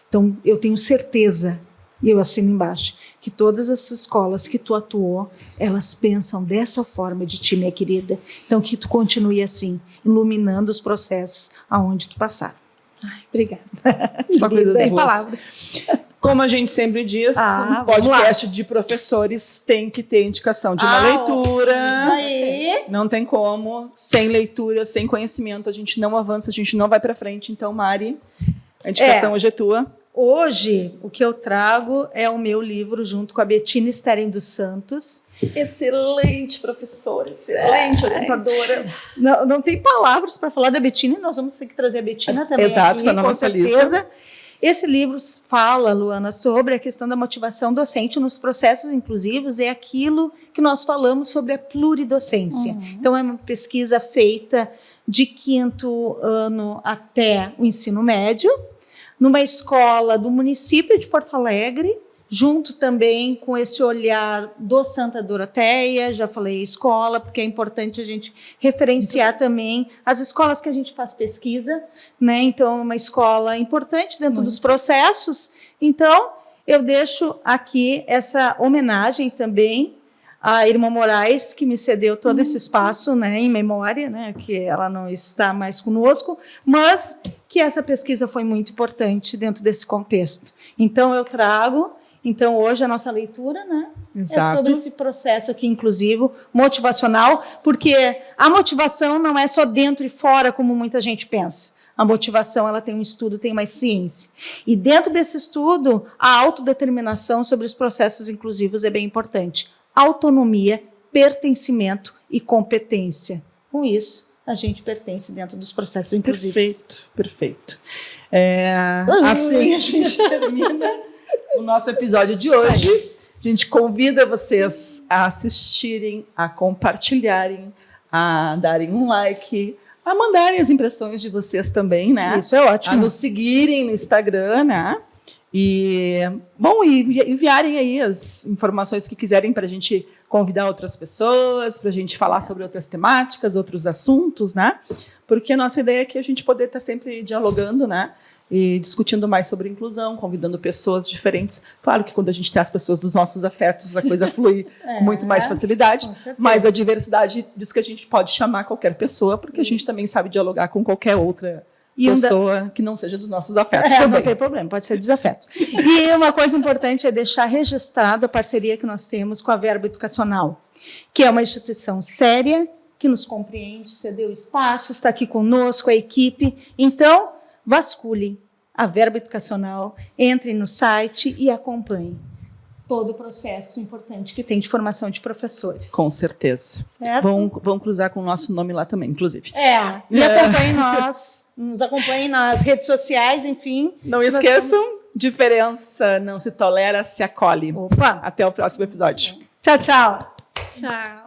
Então, eu tenho certeza, e eu assino embaixo, que todas essas escolas que tu atuou, elas pensam dessa forma de ti, minha querida. Então, que tu continue assim, iluminando os processos aonde tu passar. Obrigada. Só coisas Sem boas. palavras. Como a gente sempre diz, um podcast de professores tem que ter indicação de uma leitura. Isso aí. Não tem como. Sem leitura, sem conhecimento, a gente não avança, a gente não vai para frente. Então, Mari, a indicação hoje é tua. Hoje, o que eu trago é o meu livro, junto com a Betina Steren dos Santos. Excelente professora, excelente orientadora. Não tem palavras para falar da Betina, nós vamos ter que trazer a Betina também. Exato, aqui, tá na nossa lista. Esse livro fala, Luana, sobre a questão da motivação docente nos processos inclusivos, é aquilo que nós falamos sobre a pluridocência. Então, é uma pesquisa feita de 5º ano até o ensino médio, numa escola do município de Porto Alegre, junto também com esse olhar do Santa Doroteia, já falei escola, porque é importante a gente referenciar também as escolas que a gente faz pesquisa, né? Então, é uma escola importante dentro dos processos. Então, eu deixo aqui essa homenagem também à irmã Moraes, que me cedeu todo esse espaço, né, em memória, né, que ela não está mais conosco, mas que essa pesquisa foi muito importante dentro desse contexto. Então, eu trago... Então, hoje a nossa leitura, né, é sobre esse processo aqui inclusivo, motivacional, porque a motivação não é só dentro e fora, como muita gente pensa. A motivação, ela tem um estudo, tem mais ciência. E dentro desse estudo, a autodeterminação sobre os processos inclusivos é bem importante. Autonomia, pertencimento e competência. Com isso, a gente pertence dentro dos processos inclusivos. Perfeito, perfeito. Assim a gente termina o nosso episódio de hoje. A gente convida vocês a assistirem, a compartilharem, a darem um like, a mandarem as impressões de vocês também, né? Isso é ótimo. A nos seguirem no Instagram, né? E enviarem aí as informações que quiserem para a gente convidar outras pessoas, para a gente falar sobre outras temáticas, outros assuntos, né? Porque a nossa ideia é que a gente poder estar sempre dialogando, né? E discutindo mais sobre inclusão, convidando pessoas diferentes. Claro que quando a gente tem as pessoas dos nossos afetos, a coisa flui com muito mais facilidade, mas a diversidade diz que a gente pode chamar qualquer pessoa, porque a gente também sabe dialogar com qualquer outra pessoa que não seja dos nossos afetos também. Não tem problema, pode ser desafetos. E uma coisa importante é deixar registrado a parceria que nós temos com a Verbo Educacional, que é uma instituição séria, que nos compreende, cedeu espaço, está aqui conosco, a equipe. Então, vasculhem a Verbo Educacional, entrem no site e acompanhem todo o processo importante que tem de formação de professores. Com certeza. Certo? Vão cruzar com o nosso nome lá também, inclusive. E acompanhem nos acompanhem nas redes sociais, enfim. Não esqueçam, diferença não se tolera, se acolhe. Opa! Até o próximo episódio. Tchau, tchau. Tchau.